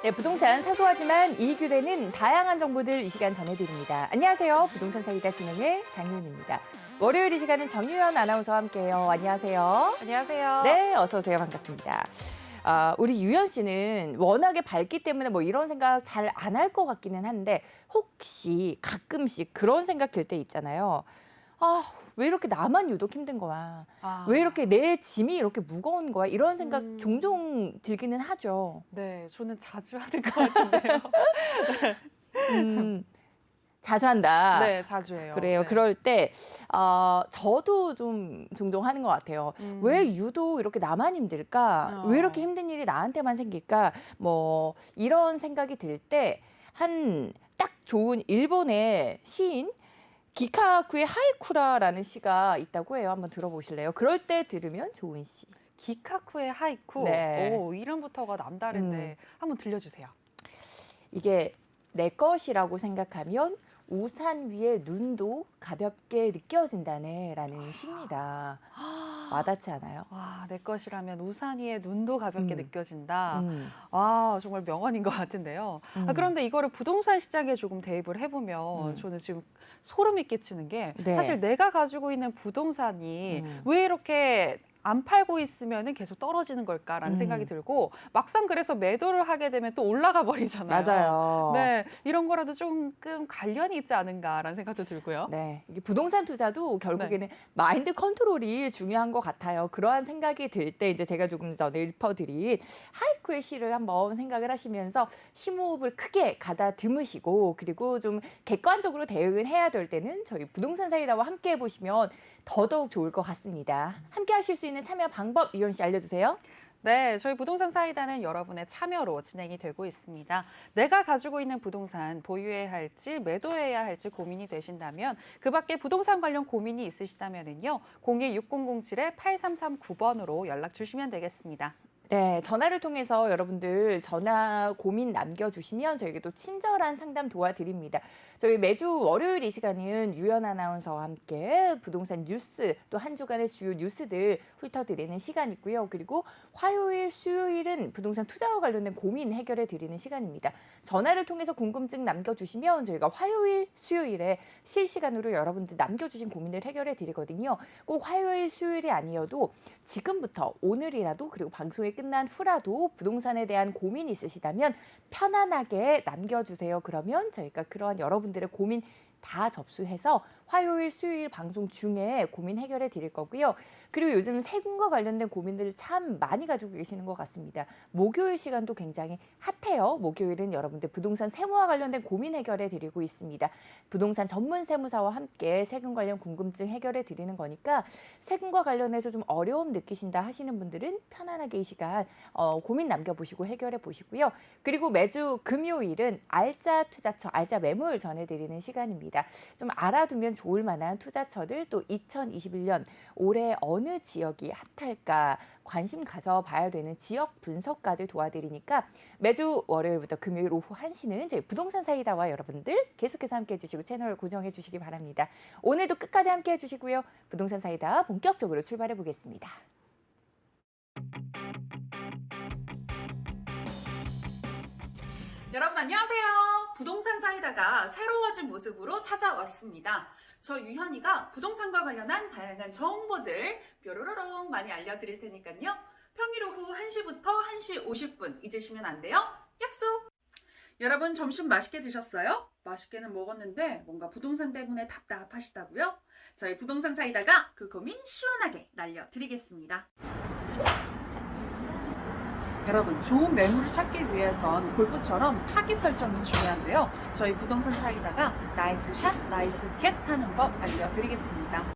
네, 부동산 사소하지만 이익이 되는 다양한 정보들 이 시간 전해드립니다. 안녕하세요. 부동산 사이다 진행의 장윤입니다. 월요일 이 시간은 정유현 아나운서와 함께해요. 안녕하세요. 안녕하세요. 네, 어서 오세요. 반갑습니다. 우리 유현 씨는 워낙에 밝기 때문에 뭐 이런 생각 잘 안 할 것 같기는 한데 혹시 가끔씩 그런 생각 들 때 있잖아요. 왜 이렇게 나만 유독 힘든 거야? 왜 이렇게 내 짐이 이렇게 무거운 거야? 이런 생각 종종 들기는 하죠. 네, 저는 자주 하는 것 같은데요. 음, 자주 한다. 네, 자주 해요. 그래요. 네. 그럴 때 저도 좀 종종 하는 것 같아요. 왜 유독 이렇게 나만 힘들까? 왜 이렇게 힘든 일이 나한테만 생길까? 뭐 이런 생각이 들 때 한 딱 좋은 일본의 시인 기카쿠의 하이쿠라라는 시가 있다고 해요. 한번 들어보실래요? 그럴 때 들으면 좋은 시. 기카쿠의 하이쿠. 네. 오, 이름부터가 남다른데 한번 들려주세요. 이게 내 것이라고 생각하면 우산 위에 눈도 가볍게 느껴진다네라는 시입니다. 와닿지 않아요? 와, 내 것이라면 우산 위에 눈도 가볍게 느껴진다. 음. 와, 정말 명언인 것 같은데요. 그런데 이거를 부동산 시장에 조금 대입을 해보면 저는 지금 소름이 끼치는 게 네. 사실 내가 가지고 있는 부동산이 왜 이렇게 안 팔고 있으면 계속 떨어지는 걸까라는 생각이 들고 막상 그래서 매도를 하게 되면 또 올라가 버리잖아요. 맞아요. 네, 이런 거라도 조금 관련이 있지 않은가라는 생각도 들고요. 네, 이게 부동산 투자도 결국에는 마인드 컨트롤이 중요한 것 같아요. 그러한 생각이 들 때 이제 제가 조금 전에 읊어드린 하이쿠의 시를 한번 생각을 하시면서 심호흡을 크게 가다듬으시고 그리고 좀 객관적으로 대응을 해야 될 때는 저희 부동산 사이다와 함께 해보시면 더더욱 좋을 것 같습니다. 함께 하실 수 있는 참여 방법 유현 씨 알려주세요. 네, 저희 부동산 사이다는 여러분의 참여로 진행이 되고 있습니다. 내가 가지고 있는 부동산 보유해야 할지 매도해야 할지 고민이 되신다면 그 밖에 부동산 관련 고민이 있으시다면요. 026007-8339번으로 연락 주시면 되겠습니다. 네, 전화를 통해서 여러분들 전화 고민 남겨주시면 저희에게도 친절한 상담 도와드립니다. 저희 매주 월요일 이 시간은 유연 아나운서와 함께 부동산 뉴스 또 한 주간의 주요 뉴스들 훑어드리는 시간이고요. 그리고 화요일, 수요일은 부동산 투자와 관련된 고민 해결해 드리는 시간입니다. 전화를 통해서 궁금증 남겨주시면 저희가 화요일, 수요일에 실시간으로 여러분들 남겨주신 고민을 해결해 드리거든요. 꼭 화요일, 수요일이 아니어도 지금부터 오늘이라도 그리고 방송이 끝난 후라도 부동산에 대한 고민이 있으시다면 편안하게 남겨주세요. 그러면 저희가 그러한 여러분들의 고민 다 접수해서 화요일, 수요일 방송 중에 고민 해결해 드릴 거고요. 그리고 요즘 세금과 관련된 고민들을 참 많이 가지고 계시는 것 같습니다. 목요일 시간도 굉장히 핫해요. 목요일은 여러분들 부동산 세무와 관련된 고민 해결해 드리고 있습니다. 부동산 전문 세무사와 함께 세금 관련 궁금증 해결해 드리는 거니까 세금과 관련해서 좀 어려움 느끼신다 하시는 분들은 편안하게 이 시간 고민 남겨보시고 해결해 보시고요. 그리고 매주 금요일은 알짜 투자처, 알짜 매물 전해드리는 시간입니다. 좀 알아두면 좋을 만한 투자처들 또 2021년 올해 어느 지역이 핫할까 관심 가져봐야 되는 지역 분석까지 도와드리니까 매주 월요일부터 금요일 오후 1시는 저희 부동산 사이다와 여러분들 계속해서 함께해 주시고 채널 고정해 주시기 바랍니다. 오늘도 끝까지 함께해 주시고요. 부동산 사이다 본격적으로 출발해 보겠습니다. 여러분 안녕하세요. 부동산 사이다가 새로워진 모습으로 찾아왔습니다. 저 유현이가 부동산과 관련한 다양한 정보들 뾰로로롱 많이 알려드릴 테니까요. 평일 오후 1시부터 1시 50분 잊으시면 안 돼요. 약속! 여러분 점심 맛있게 드셨어요? 맛있게는 먹었는데 뭔가 부동산 때문에 답답하시다고요? 저희 부동산 사이다가 그 고민 시원하게 날려드리겠습니다. 여러분 좋은 매물을 찾기 위해선 골프처럼 타깃 설정이 중요한데요. 저희 부동산 사이다가 나이스 샷, 나이스 캣 하는 법 알려드리겠습니다.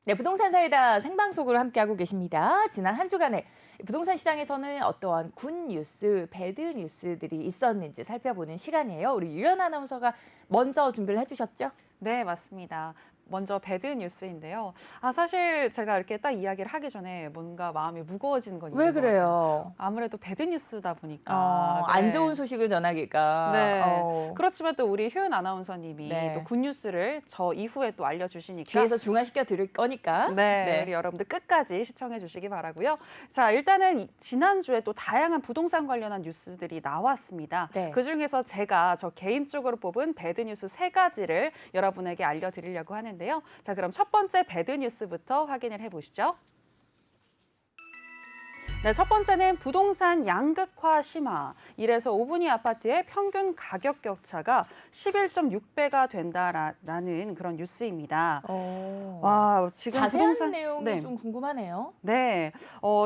네, 부동산 사이다 생방송으로 함께하고 계십니다. 지난 한 주간에 부동산 시장에서는 어떠한 굿 뉴스, 배드 뉴스들이 있었는지 살펴보는 시간이에요. 우리 유연 아나운서가 먼저 준비를 해주셨죠? 네, 맞습니다. 먼저 배드 뉴스인데요. 사실 제가 이렇게 딱 이야기를 하기 전에 뭔가 마음이 무거워지는 건 왜 있는 것 같아요. 그래요? 아무래도 배드 뉴스다 보니까. 안 네. 좋은 소식을 전하기가. 네. 그렇지만 또 우리 효연 아나운서님이 네. 또 굿뉴스를 저 이후에 또 알려주시니까 뒤에서 중화시켜 드릴 거니까. 네, 우리 여러분들 끝까지 시청해 주시기 바라고요. 자, 일단은 지난주에 또 다양한 부동산 관련한 뉴스들이 나왔습니다. 네. 그중에서 제가 저 개인적으로 뽑은 배드 뉴스 3가지를 여러분에게 알려드리려고 하는데요. 자, 그럼 첫 번째 배드 뉴스부터 확인을 해보시죠. 네, 첫 번째는 부동산 양극화 심화. 1에서 5분위 아파트의 평균 가격 격차가 11.6배가 된다라는 그런 뉴스입니다. 와, 지금 자세한 부동산 내용이 네. 좀 궁금하네요. 네,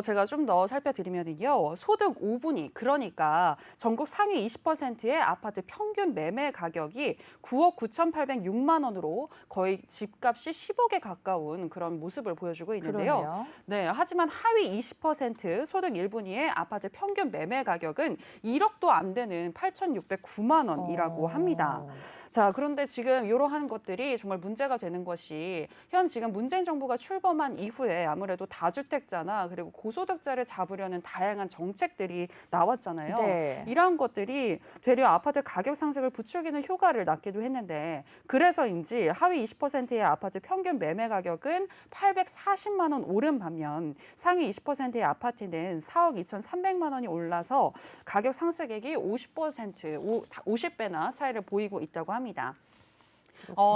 제가 좀 더 살펴드리면요. 소득 5분위, 그러니까 전국 상위 20%의 아파트 평균 매매 가격이 9억 9,806만 원으로 거의 집값이 10억에 가까운 그런 모습을 보여주고 있는데요. 그러네요. 네, 하지만 하위 20% 소득 1분위의 아파트 평균 매매 가격은 1억도 안 되는 8,609만 원이라고 합니다. 자, 그런데 지금 이러한 것들이 정말 문제가 되는 것이 현 지금 문재인 정부가 출범한 이후에 아무래도 다주택자나 그리고 고소득자를 잡으려는 다양한 정책들이 나왔잖아요. 네. 이러한 것들이 되려 아파트 가격 상승을 부추기는 효과를 낳기도 했는데 그래서인지 하위 20%의 아파트 평균 매매 가격은 840만 원 오른 반면 상위 20%의 아파트는 4억 2,300만 원이 올라서 가격 상승액이 50배나 차이를 보이고 있다고 합니다.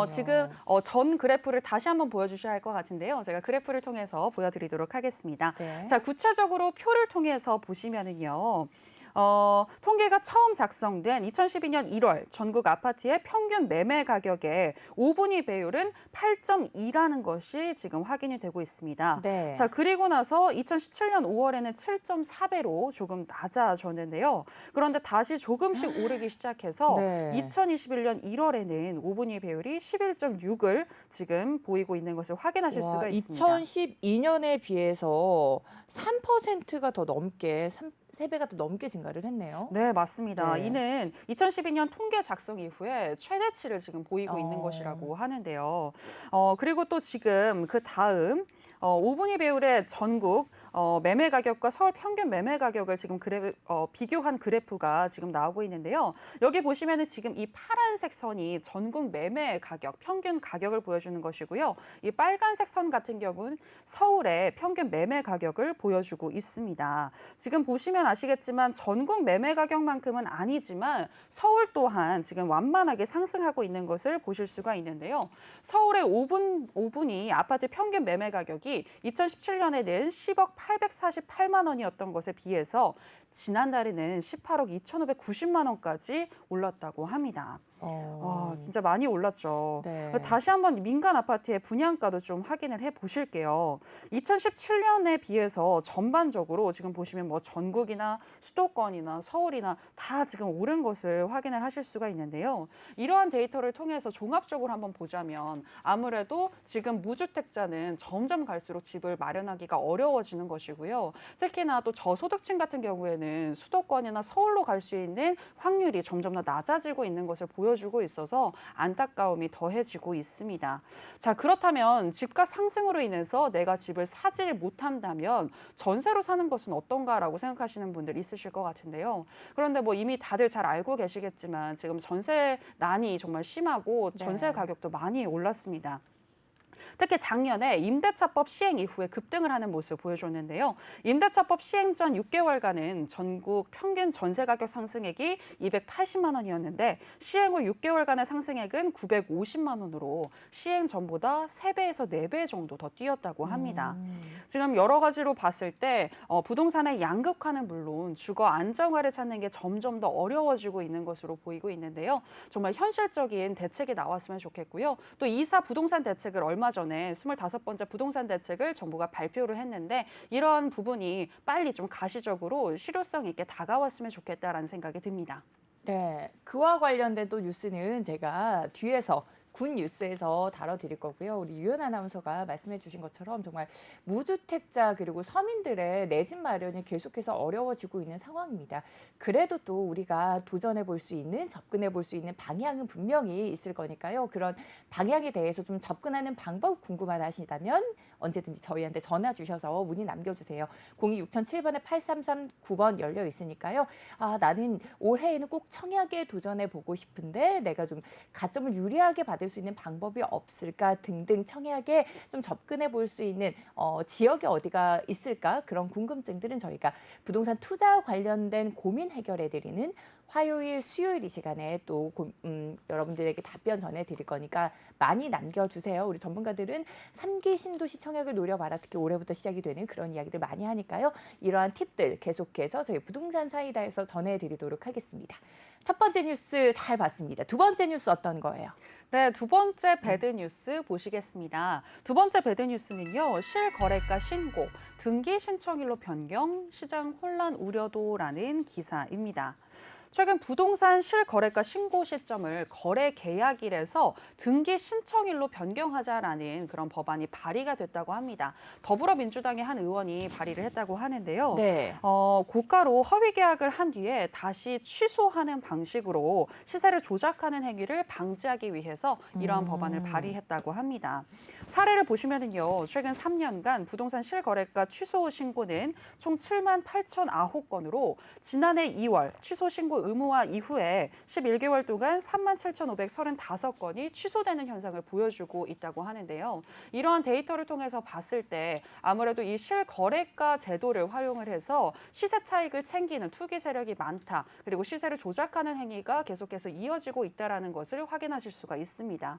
지금 전 그래프를 다시 한번 보여주셔야 할 것 같은데요. 제가 그래프를 통해서 보여드리도록 하겠습니다. 네. 자, 구체적으로 표를 통해서 보시면은요. 통계가 처음 작성된 2012년 1월 전국 아파트의 평균 매매 가격의 5분위 배율은 8.2라는 것이 지금 확인이 되고 있습니다. 네. 자, 그리고 나서 2017년 5월에는 7.4배로 조금 낮아졌는데요. 그런데 다시 조금씩 오르기 시작해서 네. 2021년 1월에는 5분위 배율이 11.6을 지금 보이고 있는 것을 확인하실 수가 있습니다. 2012년에 비해서 3%가 더 넘게 3배가 더 넘게 증가를 했네요. 네, 맞습니다. 네. 이는 2012년 통계 작성 이후에 최대치를 지금 보이고 있는 어. 것이라고 하는데요. 그리고 또 지금 그 다음 5분위 배율의 전국 매매 가격과 서울 평균 매매 가격을 지금 비교한 그래프가 지금 나오고 있는데요. 여기 보시면은 지금 이 파란색 선이 전국 매매 가격, 평균 가격을 보여주는 것이고요. 이 빨간색 선 같은 경우는 서울의 평균 매매 가격을 보여주고 있습니다. 지금 보시면 아시겠지만 전국 매매 가격만큼은 아니지만 서울 또한 지금 완만하게 상승하고 있는 것을 보실 수가 있는데요. 서울의 5분위 아파트 평균 매매 가격이 2017년에는 10억 848만 원이었던 것에 비해서 지난달에는 18억 2,590만 원까지 올랐다고 합니다. 진짜 많이 올랐죠. 네. 다시 한번 민간 아파트의 분양가도 좀 확인을 해보실게요. 2017년에 비해서 전반적으로 지금 보시면 뭐 전국이나 수도권이나 서울이나 다 지금 오른 것을 확인을 하실 수가 있는데요. 이러한 데이터를 통해서 종합적으로 한번 보자면 아무래도 지금 무주택자는 점점 갈수록 집을 마련하기가 어려워지는 것이고요. 특히나 또 저소득층 같은 경우에는 수도권이나 서울로 갈 수 있는 확률이 점점 더 낮아지고 있는 것을 보여주고 있어서 안타까움이 더해지고 있습니다. 자, 그렇다면 집값 상승으로 인해서 내가 집을 사지 못한다면 전세로 사는 것은 어떤가라고 생각하시는 분들 있으실 것 같은데요. 그런데 뭐 이미 다들 잘 알고 계시겠지만 지금 전세 난이 정말 심하고 전세 네. 가격도 많이 올랐습니다. 특히 작년에 임대차법 시행 이후에 급등을 하는 모습을 보여줬는데요. 임대차법 시행 전 6개월간은 전국 평균 전세 가격 상승액이 280만 원이었는데 시행 후 6개월간의 상승액은 950만 원으로 시행 전보다 3배에서 4배 정도 더 뛰었다고 합니다. 지금 여러 가지로 봤을 때 부동산의 양극화는 물론 주거 안정화를 찾는 게 점점 더 어려워지고 있는 것으로 보이고 있는데요. 정말 현실적인 대책이 나왔으면 좋겠고요. 또 2사 부동산 대책을 얼마 전에 25번째 부동산 대책을 정부가 발표를 했는데 이런 부분이 빨리 좀 가시적으로 실효성 있게 다가왔으면 좋겠다라는 생각이 듭니다. 네, 그와 관련된 또 뉴스는 제가 뒤에서 군 뉴스에서 다뤄드릴 거고요. 우리 유연 아나운서가 말씀해 주신 것처럼 정말 무주택자 그리고 서민들의 내 집 마련이 계속해서 어려워지고 있는 상황입니다. 그래도 또 우리가 도전해 볼 수 있는, 접근해 볼 수 있는 방향은 분명히 있을 거니까요. 그런 방향에 대해서 좀 접근하는 방법 궁금하다 하시다면 언제든지 저희한테 전화 주셔서 문의 남겨주세요. 026007번에 8339번 열려 있으니까요. 아, 나는 올해에는 꼭 청약에 도전해 보고 싶은데 내가 좀 가점을 유리하게 받을 수 있는 방법이 없을까 등등 청약에 좀 접근해 볼 수 있는 지역에 어디가 있을까 그런 궁금증들은 저희가 부동산 투자 관련된 고민 해결해 드리는 화요일, 수요일 이 시간에 또 여러분들에게 답변 전해드릴 거니까 많이 남겨주세요. 우리 전문가들은 3기 신도시 청약을 노려봐라. 특히 올해부터 시작이 되는 그런 이야기들 많이 하니까요. 이러한 팁들 계속해서 저희 부동산 사이다에서 전해드리도록 하겠습니다. 첫 번째 뉴스 잘 봤습니다. 두 번째 뉴스 어떤 거예요? 네, 두 번째 배드 뉴스 보시겠습니다. 두 번째 배드 뉴스는요, 실거래가 신고, 등기 신청일로 변경, 시장 혼란 우려도라는 기사입니다. 최근 부동산 실거래가 신고 시점을 거래 계약일에서 등기 신청일로 변경하자라는 그런 법안이 발의가 됐다고 합니다. 더불어민주당의 한 의원이 발의를 했다고 하는데요. 네. 고가로 허위 계약을 한 뒤에 다시 취소하는 방식으로 시세를 조작하는 행위를 방지하기 위해서 이러한 법안을 발의했다고 합니다. 사례를 보시면은요, 최근 3년간 부동산 실거래가 취소 신고는 총 7만 8,009건으로 지난해 2월 취소 신고 의무화 이후에 11개월 동안 37,535건이 취소되는 현상을 보여주고 있다고 하는데요. 이러한 데이터를 통해서 봤을 때 아무래도 이 실거래가 제도를 활용을 해서 시세 차익을 챙기는 투기 세력이 많다. 그리고 시세를 조작하는 행위가 계속해서 이어지고 있다는 것을 확인하실 수가 있습니다.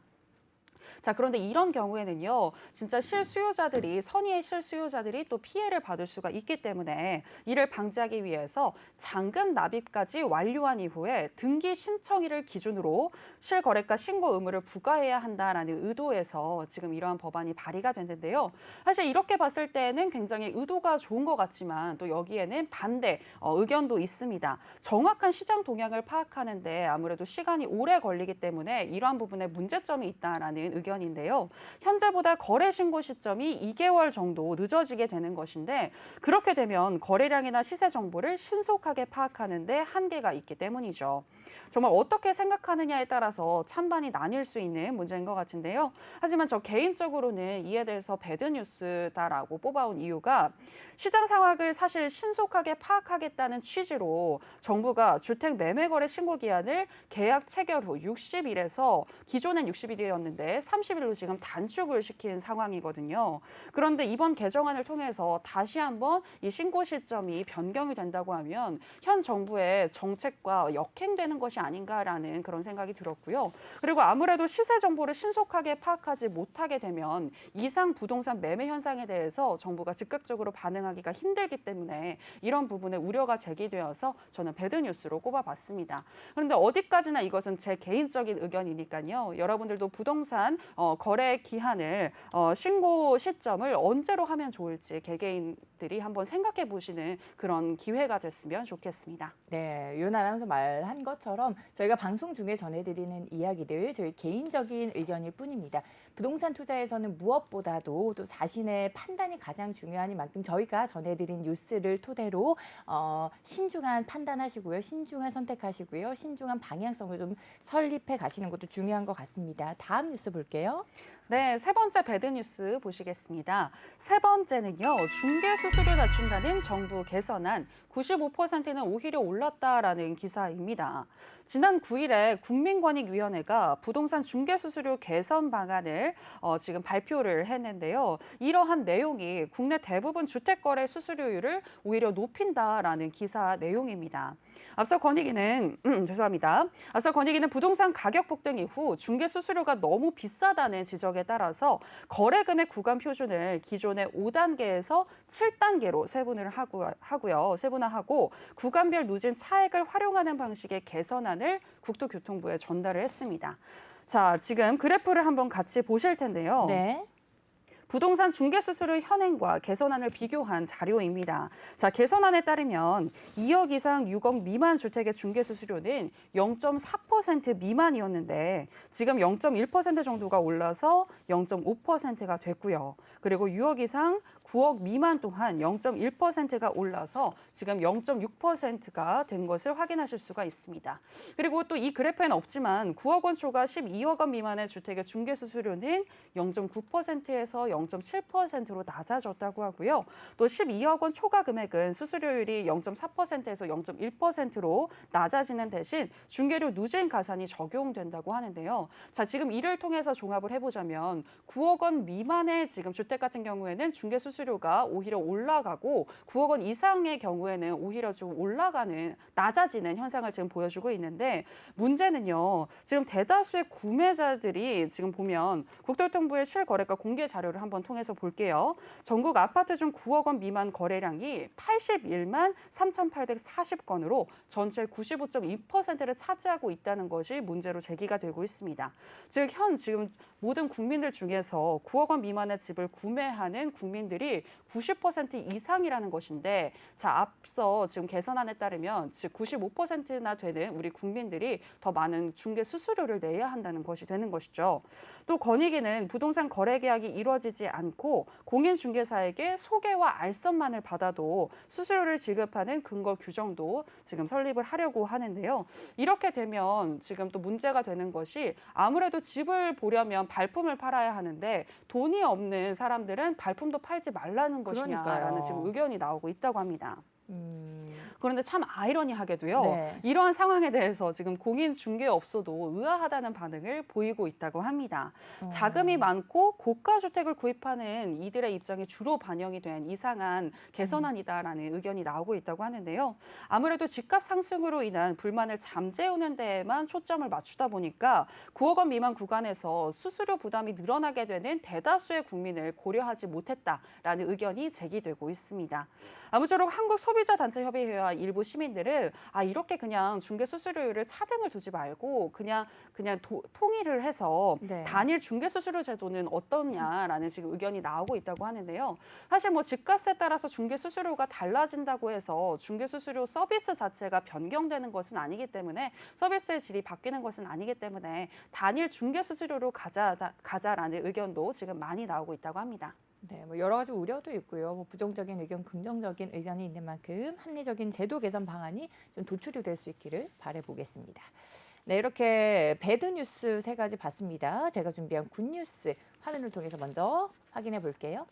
자, 그런데 이런 경우에는요, 진짜 실수요자들이, 선의의 실수요자들이 또 피해를 받을 수가 있기 때문에 이를 방지하기 위해서 잔금 납입까지 완료한 이후에 등기 신청일을 기준으로 실거래가 신고 의무를 부과해야 한다라는 의도에서 지금 이러한 법안이 발의가 됐는데요. 사실 이렇게 봤을 때는 굉장히 의도가 좋은 것 같지만 또 여기에는 반대 의견도 있습니다. 정확한 시장 동향을 파악하는데 아무래도 시간이 오래 걸리기 때문에 이러한 부분에 문제점이 있다라는 의견인데요. 현재보다 거래 신고 시점이 2개월 정도 늦어지게 되는 것인데 그렇게 되면 거래량이나 시세 정보를 신속하게 파악하는 데 한계가 있기 때문이죠. 정말 어떻게 생각하느냐에 따라서 찬반이 나뉠 수 있는 문제인 것 같은데요. 하지만 저 개인적으로는 이에 대해서 배드뉴스다라고 뽑아온 이유가 시장 상황을 사실 신속하게 파악하겠다는 취지로 정부가 주택 매매 거래 신고 기한을 계약 체결 후 60일에서 기존엔 60일이었는데 30일로 지금 단축을 시킨 상황이거든요. 그런데 이번 개정안을 통해서 다시 한번 이 신고 시점이 변경이 된다고 하면 현 정부의 정책과 역행되는 것이 아닌가라는 그런 생각이 들었고요. 그리고 아무래도 시세 정보를 신속하게 파악하지 못하게 되면 이상 부동산 매매 현상에 대해서 정부가 즉각적으로 반응하기가 힘들기 때문에 이런 부분에 우려가 제기되어서 저는 배드뉴스로 꼽아봤습니다. 그런데 어디까지나 이것은 제 개인적인 의견이니까요. 여러분들도 부동산 거래 기한을 신고 시점을 언제로 하면 좋을지 개개인들이 한번 생각해 보시는 그런 기회가 됐으면 좋겠습니다. 네, 윤 아나운서 말한 것처럼 저희가 방송 중에 전해드리는 이야기들 저희 개인적인 의견일 뿐입니다. 부동산 투자에서는 무엇보다도 또 자신의 판단이 가장 중요한 만큼 저희가 전해드린 뉴스를 토대로 신중한 판단하시고요. 신중한 선택하시고요. 신중한 방향성을 좀 설립해 가시는 것도 중요한 것 같습니다. 다음 뉴스 볼게요. 네, 세 번째 배드뉴스 보시겠습니다. 세 번째는요, 중개수수료 낮춘다는 정부 개선안 95%는 오히려 올랐다라는 기사입니다. 지난 9일에 국민권익위원회가 부동산 중개수수료 개선 방안을 지금 발표를 했는데요. 이러한 내용이 국내 대부분 주택거래 수수료율을 오히려 높인다라는 기사 내용입니다. 앞서 권익위는 부동산 가격 폭등 이후 중개 수수료가 너무 비싸다는 지적에 따라서 거래 금액 구간 표준을 기존의 5단계에서 7단계로 세분화하고 구간별 누진 차액을 활용하는 방식의 개선안을 국토교통부에 전달을 했습니다. 자, 지금 그래프를 한번 같이 보실 텐데요. 네. 부동산 중개 수수료 현행과 개선안을 비교한 자료입니다. 자, 개선안에 따르면 2억 이상 6억 미만 주택의 중개 수수료는 0.4% 미만이었는데 지금 0.1% 정도가 올라서 0.5%가 됐고요. 그리고 6억 이상 9억 미만 또한 0.1%가 올라서 지금 0.6%가 된 것을 확인하실 수가 있습니다. 그리고 또 이 그래프에는 없지만 9억 원 초과 12억 원 미만의 주택의 중개 수수료는 0.9%에서 0.7%로 낮아졌다고 하고요. 또 12억 원 초과 금액은 수수료율이 0.4%에서 0.1%로 낮아지는 대신 중개료 누진 가산이 적용된다고 하는데요. 자, 지금 이를 통해서 종합을 해보자면 9억 원 미만의 지금 주택 같은 경우에는 중개 수수료가 오히려 올라가고 9억 원 이상의 경우에는 오히려 좀 낮아지는 현상을 지금 보여주고 있는데 문제는요. 지금 대다수의 구매자들이 지금 보면 국토교통부의 실거래가 공개 자료를 한번 통해서 볼게요. 전국 아파트 중 9억 원 미만 거래량이 81만 3,840건으로 전체 95.2%를 차지하고 있다는 것이 문제로 제기가 되고 있습니다. 즉, 지금 모든 국민들 중에서 9억 원 미만의 집을 구매하는 국민들이 90% 이상이라는 것인데, 자, 앞서 지금 개선안에 따르면 즉 95%나 되는 우리 국민들이 더 많은 중개 수수료를 내야 한다는 것이 되는 것이죠. 또 권익위는 부동산 거래 계약이 이루어지지 않고 공인중개사에게 소개와 알선만을 받아도 수수료를 지급하는 근거 규정도 지금 설립을 하려고 하는데요. 이렇게 되면 지금 또 문제가 되는 것이 아무래도 집을 보려면 발품을 팔아야 하는데 돈이 없는 사람들은 발품도 팔지 말라는 것이냐라는 그러니까요. 지금 의견이 나오고 있다고 합니다. 그런데 참 아이러니하게도요. 네. 이러한 상황에 대해서 지금 공인중개업소도 의아하다는 반응을 보이고 있다고 합니다. 자금이 많고 고가 주택을 구입하는 이들의 입장이 주로 반영이 된 이상한 개선안이다라는 의견이 나오고 있다고 하는데요. 아무래도 집값 상승으로 인한 불만을 잠재우는 데에만 초점을 맞추다 보니까 9억 원 미만 구간에서 수수료 부담이 늘어나게 되는 대다수의 국민을 고려하지 못했다라는 의견이 제기되고 있습니다. 아무쪼록 한국소비자단체협의회와 일부 시민들은 이렇게 그냥 중개 수수료율을 차등을 두지 말고 그냥 통일을 해서 네. 단일 중개 수수료 제도는 어떠냐라는 지금 의견이 나오고 있다고 하는데요. 사실 뭐 집값에 따라서 중개 수수료가 달라진다고 해서 중개 수수료 서비스 자체가 변경되는 것은 아니기 때문에 서비스의 질이 바뀌는 것은 아니기 때문에 단일 중개 수수료로 가자라는 의견도 지금 많이 나오고 있다고 합니다. 네, 뭐 여러 가지 우려도 있고요. 뭐 부정적인 의견, 긍정적인 의견이 있는 만큼 합리적인 제도 개선 방안이 좀 도출이 될 수 있기를 바라보겠습니다. 네, 이렇게 배드 뉴스 3가지 봤습니다. 제가 준비한 굿 뉴스 화면을 통해서 먼저 확인해 볼게요.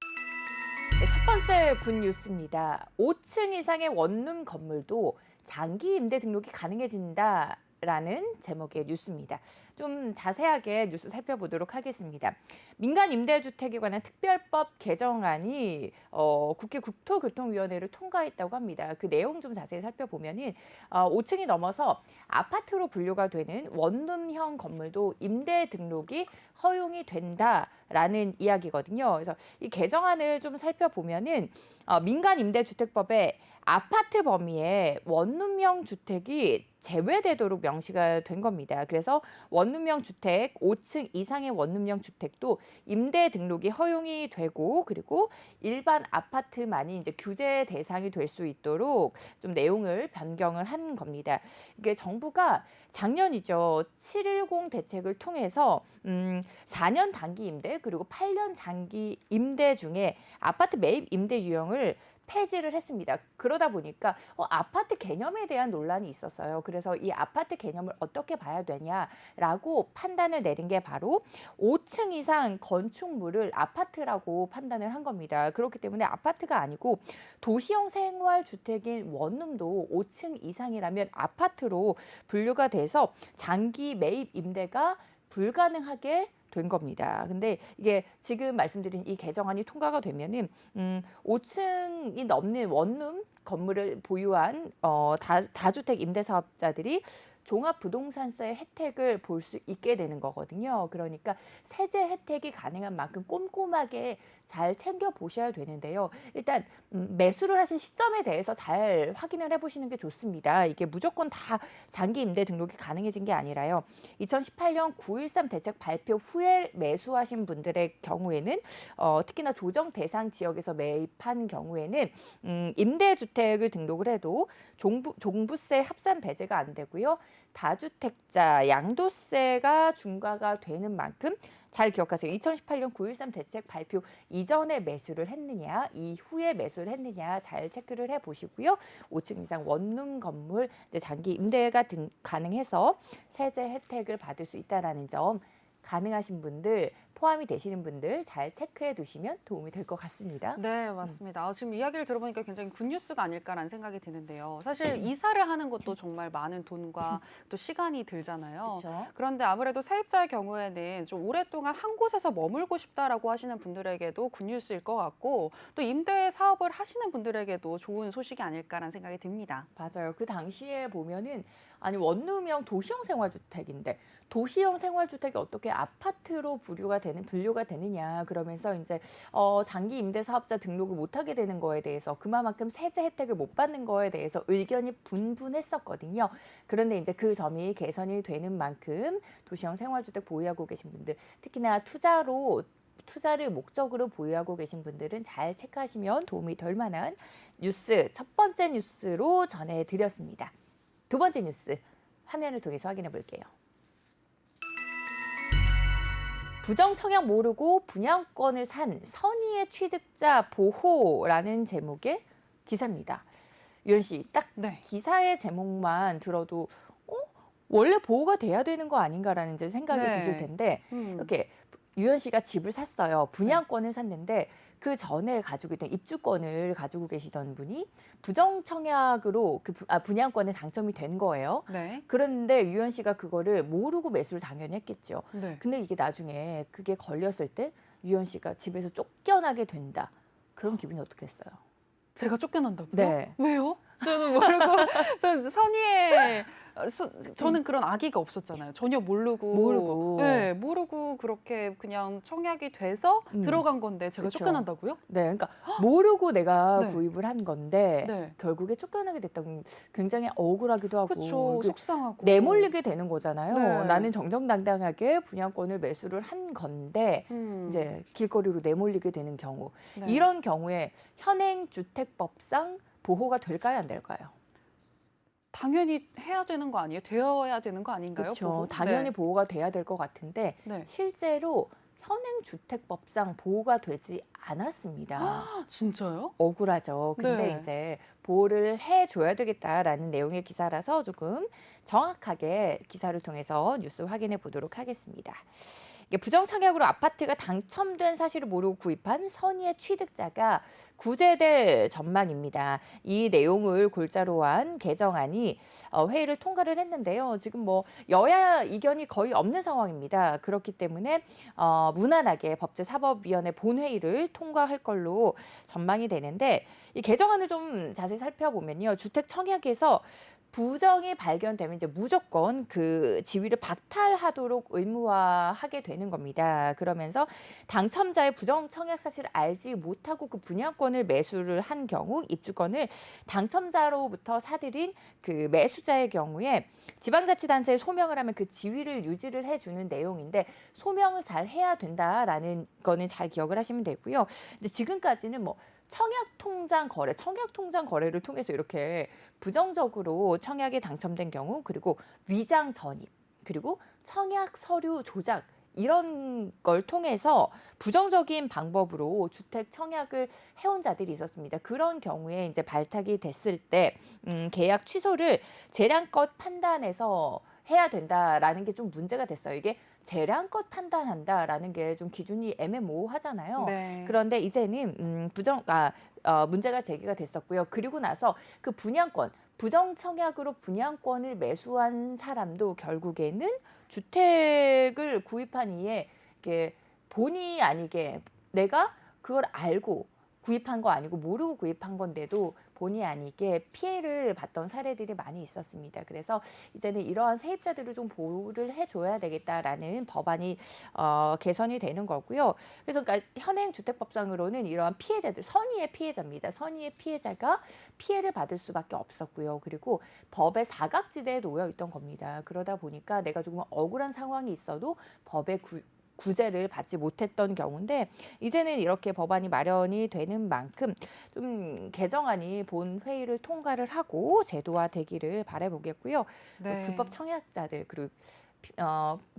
네, 첫 번째 굿 뉴스입니다. 5층 이상의 원룸 건물도 장기 임대 등록이 가능해진다. 라는 제목의 뉴스입니다. 좀 자세하게 뉴스 살펴보도록 하겠습니다. 민간 임대주택에 관한 특별법 개정안이 국회 국토교통위원회를 통과했다고 합니다. 그 내용 좀 자세히 살펴보면은 5층이 넘어서 아파트로 분류가 되는 원룸형 건물도 임대 등록이 허용이 된다라는 이야기거든요. 그래서 이 개정안을 좀 살펴보면은 민간 임대주택법에 아파트 범위에 원룸형 주택이 제외되도록 명시가 된 겁니다. 그래서 원룸형 주택, 5층 이상의 원룸형 주택도 임대 등록이 허용이 되고 그리고 일반 아파트만이 이제 규제 대상이 될 수 있도록 좀 내용을 변경을 한 겁니다. 이게 정부가 작년이죠. 710 대책을 통해서 4년 단기 임대 그리고 8년 장기 임대 중에 아파트 매입 임대 유형을 폐지를 했습니다. 그러다 보니까 아파트 개념에 대한 논란이 있었어요. 그래서 이 아파트 개념을 어떻게 봐야 되냐라고 판단을 내린 게 바로 5층 이상 건축물을 아파트라고 판단을 한 겁니다. 그렇기 때문에 아파트가 아니고 도시형 생활주택인 원룸도 5층 이상이라면 아파트로 분류가 돼서 장기 매입 임대가 불가능하게 된 겁니다. 근데 이게 지금 말씀드린 이 개정안이 통과가 되면은 5층이 넘는 원룸 건물을 보유한 다주택 임대사업자들이 종합부동산세 혜택을 볼 수 있게 되는 거거든요. 그러니까 세제 혜택이 가능한 만큼 꼼꼼하게 잘 챙겨 보셔야 되는데요. 일단 매수를 하신 시점에 대해서 잘 확인을 해보시는 게 좋습니다. 이게 무조건 다 장기 임대 등록이 가능해진 게 아니라요. 2018년 9.13 대책 발표 후에 매수하신 분들의 경우에는 특히나 조정 대상 지역에서 매입한 경우에는 임대주택을 등록을 해도 종부세 합산 배제가 안 되고요. 다주택자 양도세가 중과가 되는 만큼 잘 기억하세요. 2018년 9.13 대책 발표 이전에 매수를 했느냐, 이후에 매수를 했느냐 잘 체크를 해보시고요. 5층 이상 원룸 건물 이제 장기 임대가 가능해서 세제 혜택을 받을 수 있다는 점 가능하신 분들, 포함이 되시는 분들 잘 체크해 두시면 도움이 될 것 같습니다. 네, 맞습니다. 지금 이야기를 들어보니까 굉장히 굿뉴스가 아닐까라는 생각이 드는데요. 사실 이사를 하는 것도 정말 많은 돈과 또 시간이 들잖아요. 그렇죠. 그런데 아무래도 세입자의 경우에는 좀 오랫동안 한 곳에서 머물고 싶다라고 하시는 분들에게도 굿뉴스일 것 같고 또 임대 사업을 하시는 분들에게도 좋은 소식이 아닐까라는 생각이 듭니다. 맞아요. 그 당시에 보면은 아니 원룸형 도시형 생활주택인데 도시형 생활주택이 어떻게 아파트로 분류가 되느냐 그러면서 이제 장기 임대 사업자 등록을 못하게 되는 거에 대해서 그만큼 세제 혜택을 못 받는 거에 대해서 의견이 분분했었거든요. 그런데 이제 그 점이 개선이 되는 만큼 도시형 생활주택 보유하고 계신 분들 특히나 투자를 목적으로 보유하고 계신 분들은 잘 체크하시면 도움이 될 만한 뉴스 첫 번째 뉴스로 전해드렸습니다. 두 번째 뉴스 화면을 통해서 확인해 볼게요. 부정 청약 모르고 분양권을 산 선의의 취득자 보호라는 제목의 기사입니다. 유연 씨, 딱 네. 기사의 제목만 들어도 원래 보호가 돼야 되는 거 아닌가라는 이제 생각이 네. 드실 텐데 이렇게 유연 씨가 집을 샀어요. 분양권을 샀는데 그 전에 가지고 있던 입주권을 가지고 계시던 분이 부정 청약으로 분양권에 당첨이 된 거예요. 네. 그런데 유연 씨가 그거를 모르고 매수를 당연히 했겠죠. 네. 근데 이게 나중에 그게 걸렸을 때 유연 씨가 집에서 쫓겨나게 된다. 그럼 기분이 어떻겠어요? 제가 쫓겨난다고요? 네. 왜요? 저는 모르고 저는 선의의 저는 그런 악의가 없었잖아요. 전혀 모르고 모르고 그렇게 그냥 청약이 돼서 들어간 건데 제가 그쵸. 쫓겨난다고요? 네, 그러니까 모르고 내가 네. 구입을 한 건데 네. 결국에 쫓겨나게 됐다고 굉장히 억울하기도 하고 그렇죠. 속상하고 내몰리게 되는 거잖아요. 네. 나는 정정당당하게 분양권을 매수를 한 건데 이제 길거리로 내몰리게 되는 경우 네. 이런 경우에 현행주택법상 보호가 될까요, 안 될까요? 당연히 해야 되는 거 아니에요? 되어야 되는 거 아닌가요? 그렇죠. 보호? 당연히 네. 보호가 돼야 될 것 같은데 네. 실제로 현행주택법상 보호가 되지 않았습니다. 아, 진짜요? 억울하죠. 근데 네. 이제 보호를 해줘야 되겠다라는 내용의 기사라서 조금 정확하게 기사를 통해서 뉴스 확인해 보도록 하겠습니다. 이게 부정청약으로 아파트가 당첨된 사실을 모르고 구입한 선의의 취득자가 구제될 전망입니다. 이 내용을 골자로 한 개정안이 회의를 통과를 했는데요. 지금 뭐 여야 이견이 거의 없는 상황입니다. 그렇기 때문에 무난하게 법제사법위원회 본회의를 통과할 걸로 전망이 되는데 이 개정안을 좀 자세히 살펴보면요. 주택 청약에서 부정이 발견되면 이제 무조건 그 지위를 박탈하도록 의무화하게 되는 겁니다. 그러면서 당첨자의 부정 청약 사실을 알지 못하고 그 분양권을 매수를 한 경우 입주권을 당첨자로부터 사들인 그 매수자의 경우에 지방자치단체에 소명을 하면 그 지위를 유지를 해주는 내용인데 소명을 잘 해야 된다라는 거는 잘 기억을 하시면 되고요. 이제 지금까지는 뭐 청약통장 거래를 통해서 이렇게 부정적으로 청약에 당첨된 경우 그리고 위장 전입 그리고 청약 서류 조작 이런 걸 통해서 부정적인 방법으로 주택 청약을 해온 자들이 있었습니다. 그런 경우에 이제 발탁이 됐을 때 계약 취소를 재량껏 판단해서 해야 된다라는 게 좀 문제가 됐어요. 이게 재량껏 판단한다라는 게 좀 기준이 애매모호하잖아요. 네. 그런데 이제는 문제가 제기가 됐었고요. 그리고 나서 그 부정 청약으로 분양권을 매수한 사람도 결국에는 주택을 구입한 이에 이게 본의 아니게 내가 그걸 알고 구입한 거 아니고 모르고 구입한 건데도 본의 아니게 피해를 봤던 사례들이 많이 있었습니다. 그래서 이제는 이러한 세입자들을 좀 보호를 해줘야 되겠다라는 법안이 개선이 되는 거고요. 그래서 그러니까 현행 주택법상으로는 이러한 피해자들, 선의의 피해자입니다. 선의의 피해자가 피해를 받을 수밖에 없었고요. 그리고 법의 사각지대에 놓여 있던 겁니다. 그러다 보니까 내가 조금 억울한 상황이 있어도 법의 구제를 받지 못했던 경우인데 이제는 이렇게 법안이 마련이 되는 만큼 좀 개정안이 본 회의를 통과를 하고 제도화되기를 바라보겠고요. 네. 불법 청약자들 그리고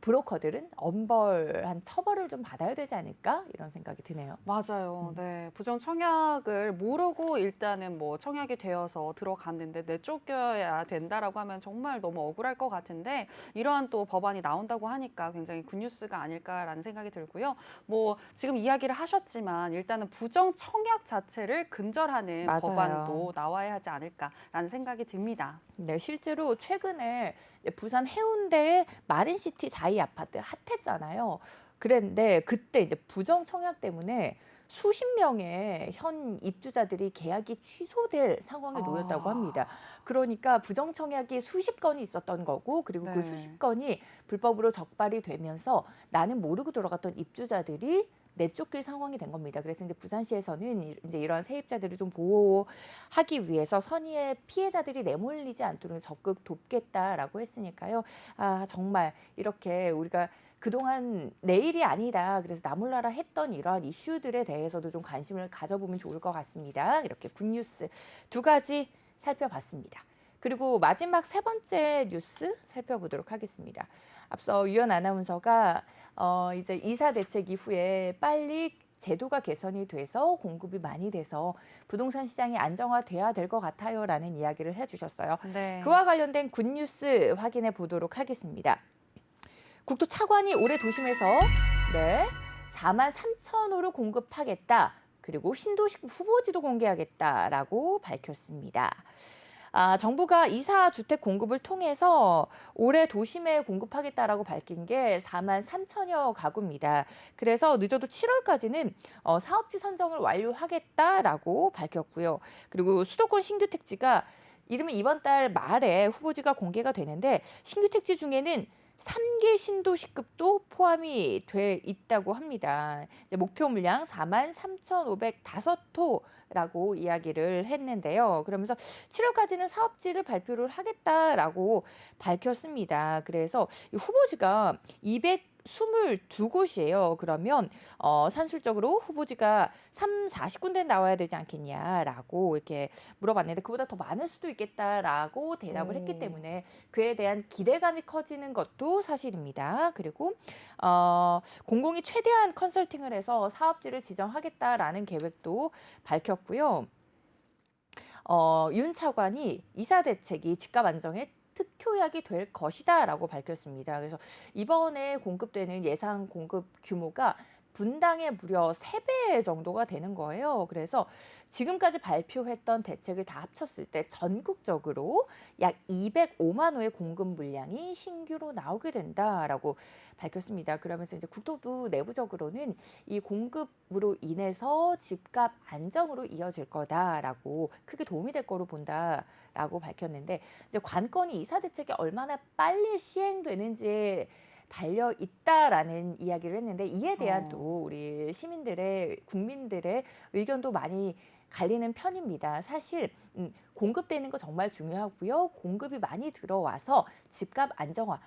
브로커들은 엄벌한 처벌을 좀 받아야 되지 않을까 이런 생각이 드네요. 맞아요. 네. 부정 청약을 모르고 일단은 뭐 청약이 되어서 들어갔는데 내쫓겨야 된다라고 하면 정말 너무 억울할 것 같은데 이러한 또 법안이 나온다고 하니까 굉장히 굿뉴스가 아닐까라는 생각이 들고요. 뭐 지금 이야기를 하셨지만 일단은 부정 청약 자체를 근절하는 맞아요. 법안도 나와야 하지 않을까라는 생각이 듭니다. 네, 실제로 최근에 부산 해운대의 마린시티 자이 아파트 핫했잖아요. 그랬는데 그때 이제 부정 청약 때문에 수십 명의 현 입주자들이 계약이 취소될 상황에 놓였다고 합니다. 그러니까 부정 청약이 수십 건이 있었던 거고 그리고 네. 그 수십 건이 불법으로 적발이 되면서 나는 모르고 들어갔던 입주자들이 내쫓길 상황이 된 겁니다. 그래서 이제 부산시에서는 이제 이러한 세입자들을 좀 보호하기 위해서 선의의 피해자들이 내몰리지 않도록 적극 돕겠다라고 했으니까요. 아, 정말 이렇게 우리가 그동안 내일이 아니다. 그래서 나 몰라라 했던 이러한 이슈들에 대해서도 좀 관심을 가져보면 좋을 것 같습니다. 이렇게 굿뉴스 두 가지 살펴봤습니다. 그리고 마지막 세 번째 뉴스 살펴보도록 하겠습니다. 앞서 유연 아나운서가 이제 이사 대책 이후에 빨리 제도가 개선이 돼서 공급이 많이 돼서 부동산 시장이 안정화돼야 될 것 같아요라는 이야기를 해주셨어요. 네. 그와 관련된 굿뉴스 확인해 보도록 하겠습니다. 국토 차관이 올해 도심에서 43,000호를 공급하겠다. 그리고 신도시 후보지도 공개하겠다라고 밝혔습니다. 정부가 이사 주택 공급을 통해서 올해 도심에 공급하겠다라고 밝힌 게 43,000여 가구입니다. 그래서 늦어도 7월까지는 사업지 선정을 완료하겠다라고 밝혔고요. 그리고 수도권 신규 택지가 이르면 이번 달 말에 후보지가 공개가 되는데 신규 택지 중에는 3개 신도시급도 포함이 돼 있다고 합니다. 이제 목표 물량 43,505호라고 이야기를 했는데요. 그러면서 7월까지는 사업지를 발표를 하겠다라고 밝혔습니다. 그래서 이 후보지가 222곳이에요. 그러면 산술적으로 후보지가 40군데 나와야 되지 않겠냐라고 이렇게 물어봤는데 그보다 더 많을 수도 있겠다라고 대답을 했기 때문에 그에 대한 기대감이 커지는 것도 사실입니다. 그리고 공공이 최대한 컨설팅을 해서 사업지를 지정하겠다라는 계획도 밝혔고요. 윤 차관이 이사 대책이 집값 안정에 특효약이 될 것이다라고 밝혔습니다. 그래서 이번에 공급되는 예상 공급 규모가 분당의 무려 3배 정도가 되는 거예요. 그래서 지금까지 발표했던 대책을 다 합쳤을 때 전국적으로 약 205만 호의 공급 물량이 신규로 나오게 된다라고 밝혔습니다. 그러면서 이제 국토부 내부적으로는 이 공급으로 인해서 집값 안정으로 이어질 거다라고 크게 도움이 될 거로 본다라고 밝혔는데 이제 관건이 이사 대책이 얼마나 빨리 시행되는지에 달려 있다라는 이야기를 했는데 이에 대한 또 우리 시민들의 국민들의 의견도 많이 갈리는 편입니다. 사실 공급되는 거 정말 중요하고요. 공급이 많이 들어와서 집값 안정화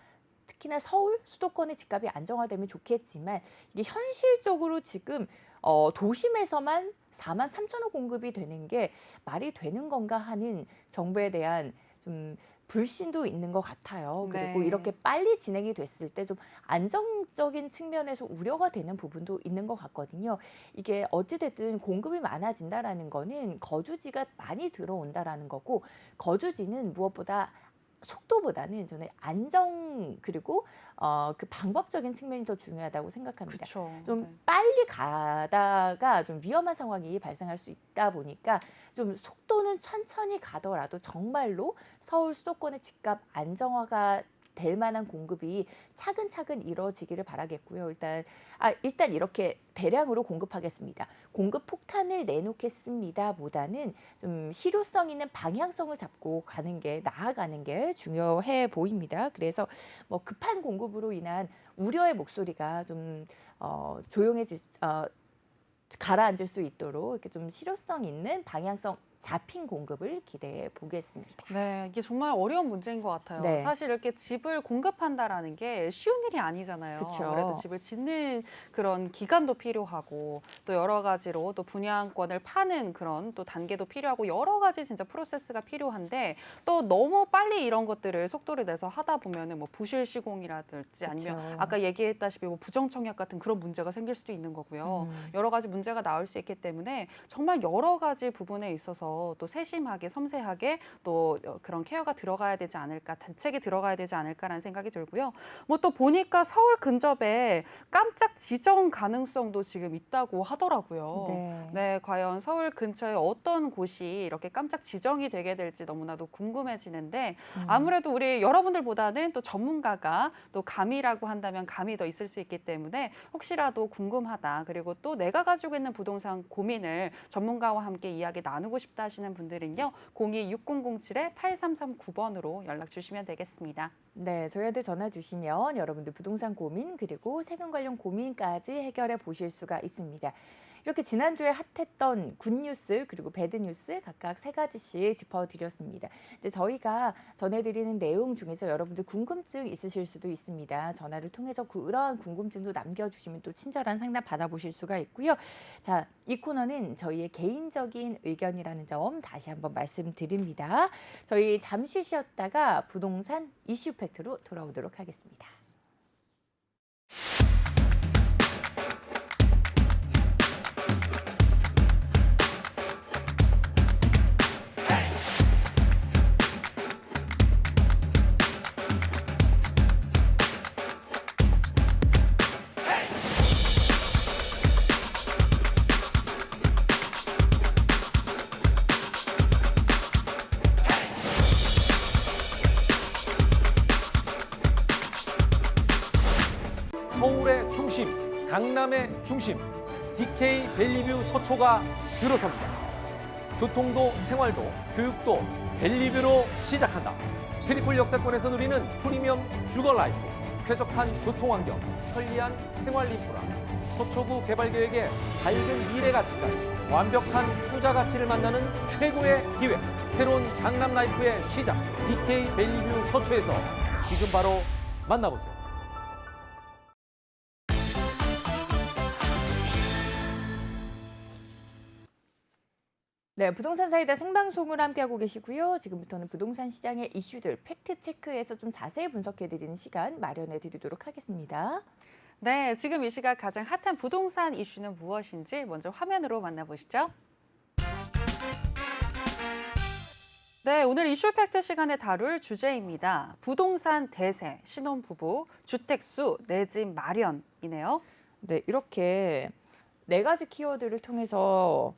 특히나 서울 수도권의 집값이 안정화되면 좋겠지만 이게 현실적으로 지금 도심에서만 43,000호 공급이 되는 게 말이 되는 건가 하는 정부에 대한 좀 불신도 있는 것 같아요. 그리고 네. 이렇게 빨리 진행이 됐을 때 좀 안정적인 측면에서 우려가 되는 부분도 있는 것 같거든요. 이게 어찌됐든 공급이 많아진다라는 거는 거주지가 많이 들어온다라는 거고 거주지는 무엇보다 속도보다는 저는 안정 그리고 그 방법적인 측면이 더 중요하다고 생각합니다. 그렇죠. 좀 빨리 가다가 좀 위험한 상황이 발생할 수 있다 보니까 좀 속도는 천천히 가더라도 정말로 서울 수도권의 집값 안정화가 될 만한 공급이 차근차근 이루어지기를 바라겠고요. 일단 이렇게 대량으로 공급하겠습니다. 공급 폭탄을 내놓겠습니다. 보다는 좀 실효성 있는 방향성을 잡고 나아가는 게 중요해 보입니다. 그래서 뭐 급한 공급으로 인한 우려의 목소리가 좀 가라앉을 수 있도록 이렇게 좀 실효성 있는 방향성 잡힌 공급을 기대해 보겠습니다. 네, 이게 정말 어려운 문제인 것 같아요. 네. 사실 이렇게 집을 공급한다라는 게 쉬운 일이 아니잖아요. 그쵸. 아무래도 집을 짓는 그런 기간도 필요하고 또 여러 가지로 또 분양권을 파는 그런 또 단계도 필요하고 여러 가지 진짜 프로세스가 필요한데 또 너무 빨리 이런 것들을 속도를 내서 하다 보면은 뭐 부실 시공이라든지 아니면 그쵸. 아까 얘기했다시피 뭐 부정청약 같은 그런 문제가 생길 수도 있는 거고요. 여러 가지 문제가 나올 수 있기 때문에 정말 여러 가지 부분에 있어서 또 세심하게 섬세하게 또 그런 케어가 들어가야 되지 않을까, 대책이 들어가야 되지 않을까라는 생각이 들고요. 뭐 또 보니까 서울 근접에 깜짝 지정 가능성도 지금 있다고 하더라고요. 네, 과연 서울 근처에 어떤 곳이 이렇게 깜짝 지정이 되게 될지 너무나도 궁금해지는데 아무래도 우리 여러분들보다는 또 전문가가 또 감이라고 한다면 감이 더 있을 수 있기 때문에 혹시라도 궁금하다. 그리고 또 내가 가지고 있는 부동산 고민을 전문가와 함께 이야기 나누고 싶다 하시는 분들은요. 02-6007-8339번으로 연락 주시면 되겠습니다. 네, 저희한테 전화 주시면 여러분들 부동산 고민 그리고 세금 관련 고민까지 해결해 보실 수가 있습니다. 이렇게 지난주에 핫했던 굿뉴스 그리고 배드뉴스 각각 3가지씩 짚어드렸습니다. 이제 저희가 전해드리는 내용 중에서 여러분들 궁금증 있으실 수도 있습니다. 전화를 통해서 그러한 궁금증도 남겨주시면 또 친절한 상담 받아보실 수가 있고요. 자, 이 코너는 저희의 개인적인 의견이라는 점 다시 한번 말씀드립니다. 저희 잠시 쉬었다가 부동산 이슈 팩트로 돌아오도록 하겠습니다. 서울의 중심, 강남의 중심, DK 밸리뷰 서초가 들어섭니다. 교통도 생활도 교육도 밸리뷰로 시작한다. 트리플 역세권에서 누리는 프리미엄 주거 라이프, 쾌적한 교통환경, 편리한 생활 인프라, 서초구 개발계획의 밝은 미래 가치까지 완벽한 투자 가치를 만나는 최고의 기회. 새로운 강남 라이프의 시작, DK 밸리뷰 서초에서 지금 바로 만나보세요. 네, 부동산 사이다 생방송을 함께하고 계시고요. 지금부터는 부동산 시장의 이슈들 팩트체크해서 좀 자세히 분석해드리는 시간 마련해드리도록 하겠습니다. 네, 지금 이 시각 가장 핫한 부동산 이슈는 무엇인지 먼저 화면으로 만나보시죠. 네, 오늘 이슈 팩트 시간에 다룰 주제입니다. 부동산 대세, 신혼부부, 주택수, 내 집 마련이네요. 네, 이렇게 4가지 키워드를 통해서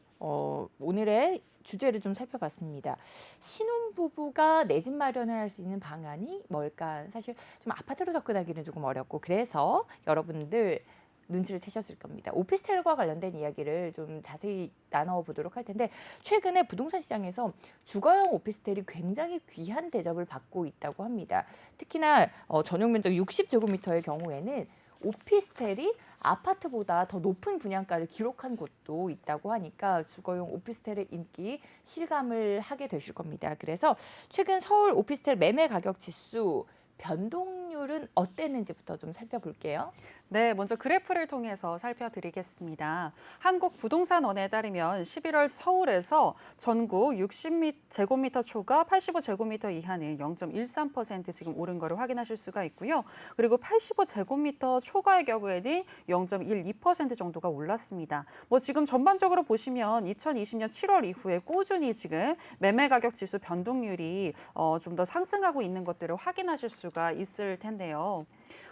오늘의 주제를 좀 살펴봤습니다. 신혼부부가 내 집 마련을 할 수 있는 방안이 뭘까? 사실 좀 아파트로 접근하기는 조금 어렵고 그래서 여러분들 눈치를 채셨을 겁니다. 오피스텔과 관련된 이야기를 좀 자세히 나눠보도록 할 텐데 최근에 부동산 시장에서 주거용 오피스텔이 굉장히 귀한 대접을 받고 있다고 합니다. 특히나 전용 면적 60제곱미터의 경우에는 오피스텔이 아파트보다 더 높은 분양가를 기록한 곳도 있다고 하니까 주거용 오피스텔의 인기 실감을 하게 되실 겁니다. 그래서 최근 서울 오피스텔 매매 가격 지수 변동률은 어땠는지부터 좀 살펴볼게요. 네, 먼저 그래프를 통해서 살펴드리겠습니다. 한국부동산원에 따르면 11월 서울에서 전국 60제곱미터 초과 85제곱미터 이하는 0.13% 지금 오른 거를 확인하실 수가 있고요. 그리고 85제곱미터 초과의 경우에는 0.12% 정도가 올랐습니다. 뭐 지금 전반적으로 보시면 2020년 7월 이후에 꾸준히 지금 매매 가격 지수 변동률이 좀 더 상승하고 있는 것들을 확인하실 수가 있을 텐데요.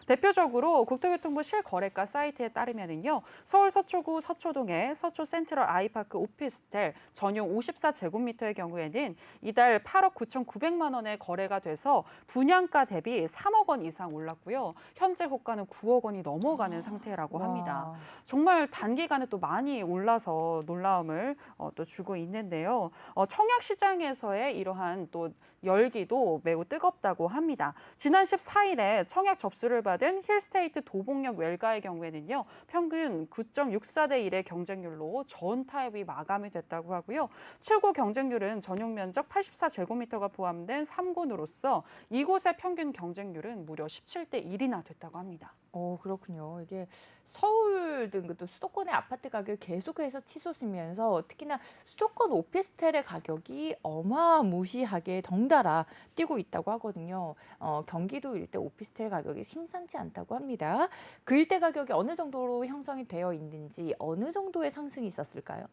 대표적으로 국토교통부 실거래가 사이트에 따르면요, 서울 서초구 서초동의 서초 센트럴 아이파크 오피스텔 전용 54제곱미터의 경우에는 이달 8억 9,900만 원에 거래가 돼서 분양가 대비 3억 원 이상 올랐고요. 현재 호가는 9억 원이 넘어가는 상태라고 합니다. 와. 정말 단기간에 또 많이 올라서 놀라움을 또 주고 있는데요. 청약 시장에서의 이러한 또 열기도 매우 뜨겁다고 합니다. 지난 14일에 청약 접수를 받은 힐스테이트 도봉역 웰가의 경우에는요, 평균 9.64대 1의 경쟁률로 전 타협이 마감이 됐다고 하고요. 최고 경쟁률은 전용 면적 84제곱미터가 포함된 3군으로서 이곳의 평균 경쟁률은 무려 17대 1이나 됐다고 합니다. 그렇군요. 이게 서울 등 또 수도권의 아파트 가격이 계속해서 치솟으면서 특히나 수도권 오피스텔의 가격이 어마무시하게 덩달아 뛰고 있다고 하거든요. 경기도 일대 오피스텔 가격이 심상치 않다고 합니다. 그 일대 가격이 어느 정도로 형성이 되어 있는지, 어느 정도의 상승이 있었을까요?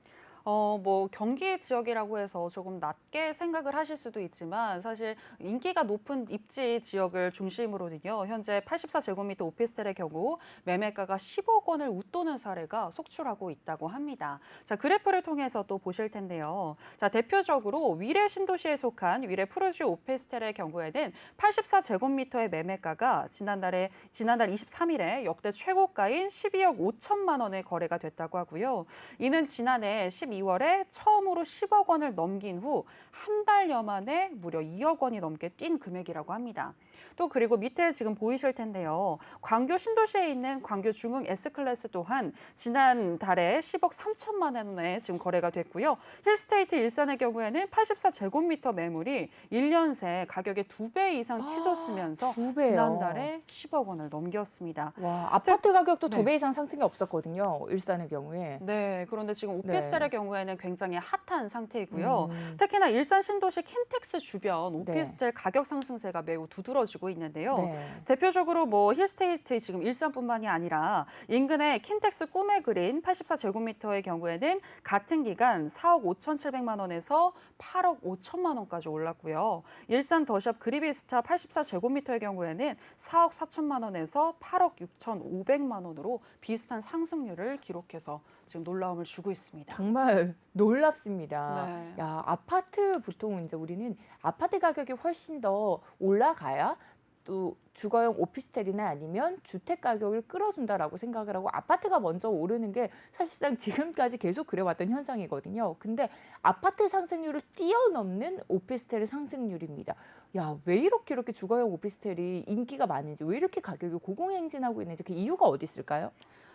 뭐 경기 지역이라고 해서 조금 낮게 생각을 하실 수도 있지만 사실 인기가 높은 입지 지역을 중심으로는요, 현재 84제곱미터 오피스텔의 경우 매매가가 10억 원을 웃도는 사례가 속출하고 있다고 합니다. 자, 그래프를 통해서 또 보실 텐데요. 자, 대표적으로 위례 신도시에 속한 위례 푸르지 오피스텔의 경우에는 84제곱미터의 매매가가 지난달 23일에 역대 최고가인 12억 5천만 원에 거래가 됐다고 하고요. 이는 지난해 12월에 처음으로 10억 원을 넘긴 후 한 달여 만에 무려 2억 원이 넘게 뛴 금액이라고 합니다. 또 그리고 밑에 지금 보이실 텐데요. 광교 신도시에 있는 광교 중흥 S클래스 또한 지난달에 10억 3천만 원에 지금 거래가 됐고요. 힐스테이트 일산의 경우에는 84제곱미터 매물이 1년 새 가격의 2배 이상 치솟으면서 2배요. 지난달에 10억 원을 넘겼습니다. 와, 아파트 가격도 네. 2배 이상 상승이 없었거든요. 일산의 경우에. 네, 그런데 지금 오피스텔의 네. 경우에는 굉장히 핫한 상태이고요. 음. 특히나 일산 신도시 킨텍스 주변 오피스텔 네. 가격 상승세가 매우 두드러지고 있는데요. 네. 대표적으로 뭐 힐스테이트 지금 일산뿐만이 아니라 인근의 킨텍스 꿈의 그린 84제곱미터의 경우에는 같은 기간 4억 5,700만 원에서 8억 5천만 원까지 올랐고요. 일산 더샵 그리비스타 84제곱미터의 경우에는 4억 4천만 원에서 8억 6,500만 원으로 비슷한 상승률을 기록해서 지금 놀라움을 주고 있습니다. 정말 놀랍습니다. 네. 야, 아파트 보통 이제 우리는 아파트 가격이 훨씬 더 올라가야 또 주거용 오피스텔이나 아니면 주택 가격을 끌어준다라고 생각을 하고 아파트가 먼저 오르는 게 사실상 지금까지 계속 그래왔던 현상이거든요. 근데 아파트 상승률을 뛰어넘는 오피스텔의 상승률입니다. 야, 왜 이렇게 주거용 오피스텔이 인기가 많은지, 왜 이렇게 가격이 고공행진하고 있는지 그 이유가 어디 있을까요?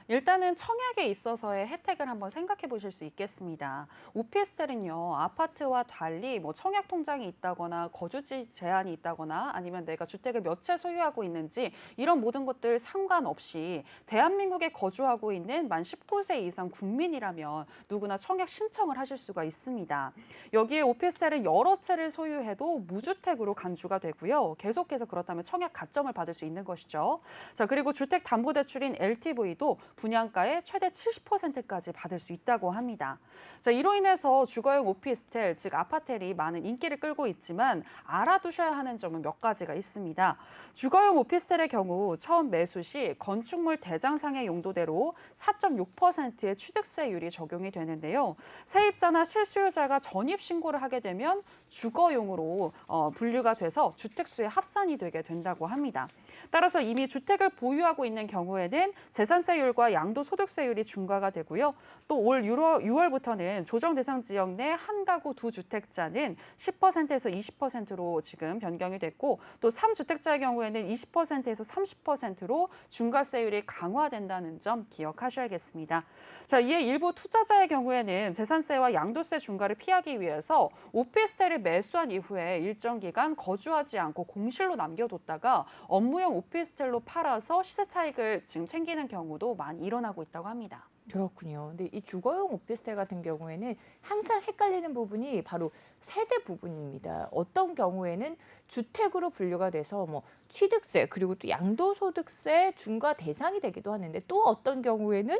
일단은 청약에 있어서의 혜택을 한번 생각해 보실 수 있겠습니다. 오피스텔은요, 아파트와 달리 뭐 청약 통장이 있다거나 거주지 제한이 있다거나 아니면 내가 주택을 몇 채 소유하고 있는지 이런 모든 것들 상관없이 대한민국에 거주하고 있는 만 19세 이상 국민이라면 누구나 청약 신청을 하실 수가 있습니다. 여기에 오피스텔은 여러 채를 소유해도 무주택으로 간주가 되고요. 계속해서 그렇다면 청약 가점을 받을 수 있는 것이죠. 자, 그리고 주택담보대출인 LTV도 분양가의 최대 70%까지 받을 수 있다고 합니다. 자, 이로 인해서 주거용 오피스텔, 즉 아파텔이 많은 인기를 끌고 있지만 알아두셔야 하는 점은 몇 가지가 있습니다. 주거용 오피스텔의 경우 처음 매수 시 건축물 대장상의 용도대로 4.6%의 취득세율이 적용이 되는데요. 세입자나 실수요자가 전입 신고를 하게 되면 주거용으로 분류가 돼서 주택수에 합산이 되게 된다고 합니다. 따라서 이미 주택을 보유하고 있는 경우에는 재산세율과 양도소득세율이 중과가 되고요. 또 올 6월부터는 조정 대상 지역 내 한 가구 두 주택자는 10%에서 20%로 지금 변경이 됐고 또 3주택자의 경우에는 20%에서 30%로 중과세율이 강화된다는 점 기억하셔야겠습니다. 자, 이에 일부 투자자의 경우에는 재산세와 양도세 중과를 피하기 위해서 오피스텔을 매수한 이후에 일정 기간 거주하지 않고 공실로 남겨뒀다가 업무용 오피스텔로 팔아서 시세 차익을 지금 챙기는 경우도 많이 일어나고 있다고 합니다. 그렇군요. 근데 이 주거용 오피스텔 같은 경우에는 항상 헷갈리는 부분이 바로 세제 부분입니다. 어떤 경우에는 주택으로 분류가 돼서 뭐 취득세 그리고 또 양도소득세 중과 대상이 되기도 하는데 또 어떤 경우에는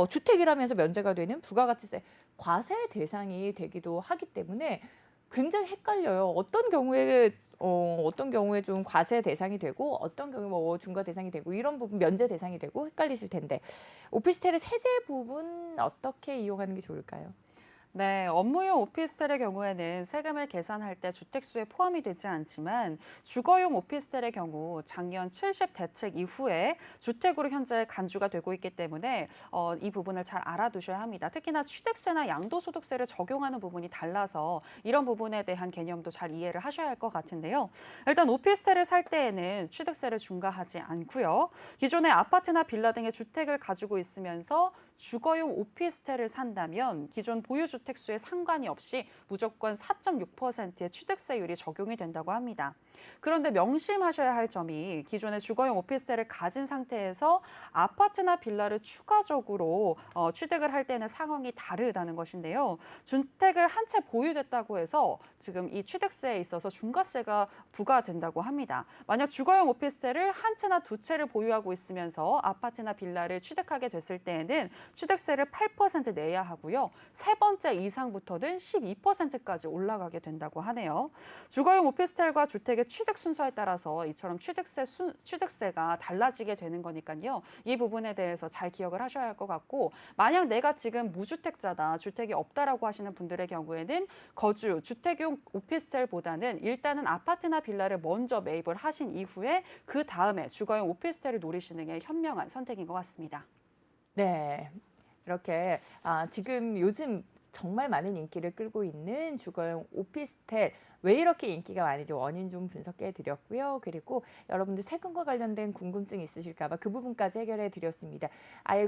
주택이라면서 면제가 되는 부가가치세 과세 대상이 되기도 하기 때문에 굉장히 헷갈려요. 어떤 경우에 어떤 경우에 좀 과세 대상이 되고 어떤 경우에 뭐 중과 대상이 되고 이런 부분 면제 대상이 되고 헷갈리실 텐데 오피스텔의 세제 부분 어떻게 이용하는 게 좋을까요? 네, 업무용 오피스텔의 경우에는 세금을 계산할 때 주택수에 포함이 되지 않지만 주거용 오피스텔의 경우 작년 70 대책 이후에 주택으로 현재 간주가 되고 있기 때문에 이 부분을 잘 알아두셔야 합니다. 특히나 취득세나 양도소득세를 적용하는 부분이 달라서 이런 부분에 대한 개념도 잘 이해를 하셔야 할 것 같은데요. 일단 오피스텔을 살 때에는 취득세를 중과하지 않고요. 기존의 아파트나 빌라 등의 주택을 가지고 있으면서 주거용 오피스텔을 산다면 기존 보유주택수에 상관이 없이 무조건 4.6%의 취득세율이 적용이 된다고 합니다. 그런데 명심하셔야 할 점이 기존의 주거용 오피스텔을 가진 상태에서 아파트나 빌라를 추가적으로 취득을 할 때는 상황이 다르다는 것인데요. 주택을 한 채 보유됐다고 해서 지금 이 취득세에 있어서 중과세가 부과된다고 합니다. 만약 주거용 오피스텔을 한 채나 두 채를 보유하고 있으면서 아파트나 빌라를 취득하게 됐을 때에는 취득세를 8% 내야 하고요. 세 번째 이상부터는 12%까지 올라가게 된다고 하네요. 주거용 오피스텔과 주택의 취득 순서에 따라서 이처럼 취득세가 달라지게 되는 거니까요. 이 부분에 대해서 잘 기억을 하셔야 할 것 같고 만약 내가 지금 무주택자다, 주택이 없다라고 하시는 분들의 경우에는 거주, 주택용 오피스텔보다는 일단은 아파트나 빌라를 먼저 매입을 하신 이후에 그 다음에 주거용 오피스텔을 노리시는 게 현명한 선택인 것 같습니다. 네, 이렇게 지금 요즘 정말 많은 인기를 끌고 있는 주거용 오피스텔 왜 이렇게 인기가 많은지 원인 좀 분석해 드렸고요. 그리고 여러분들 세금과 관련된 궁금증 있으실까 봐 그 부분까지 해결해 드렸습니다. 아예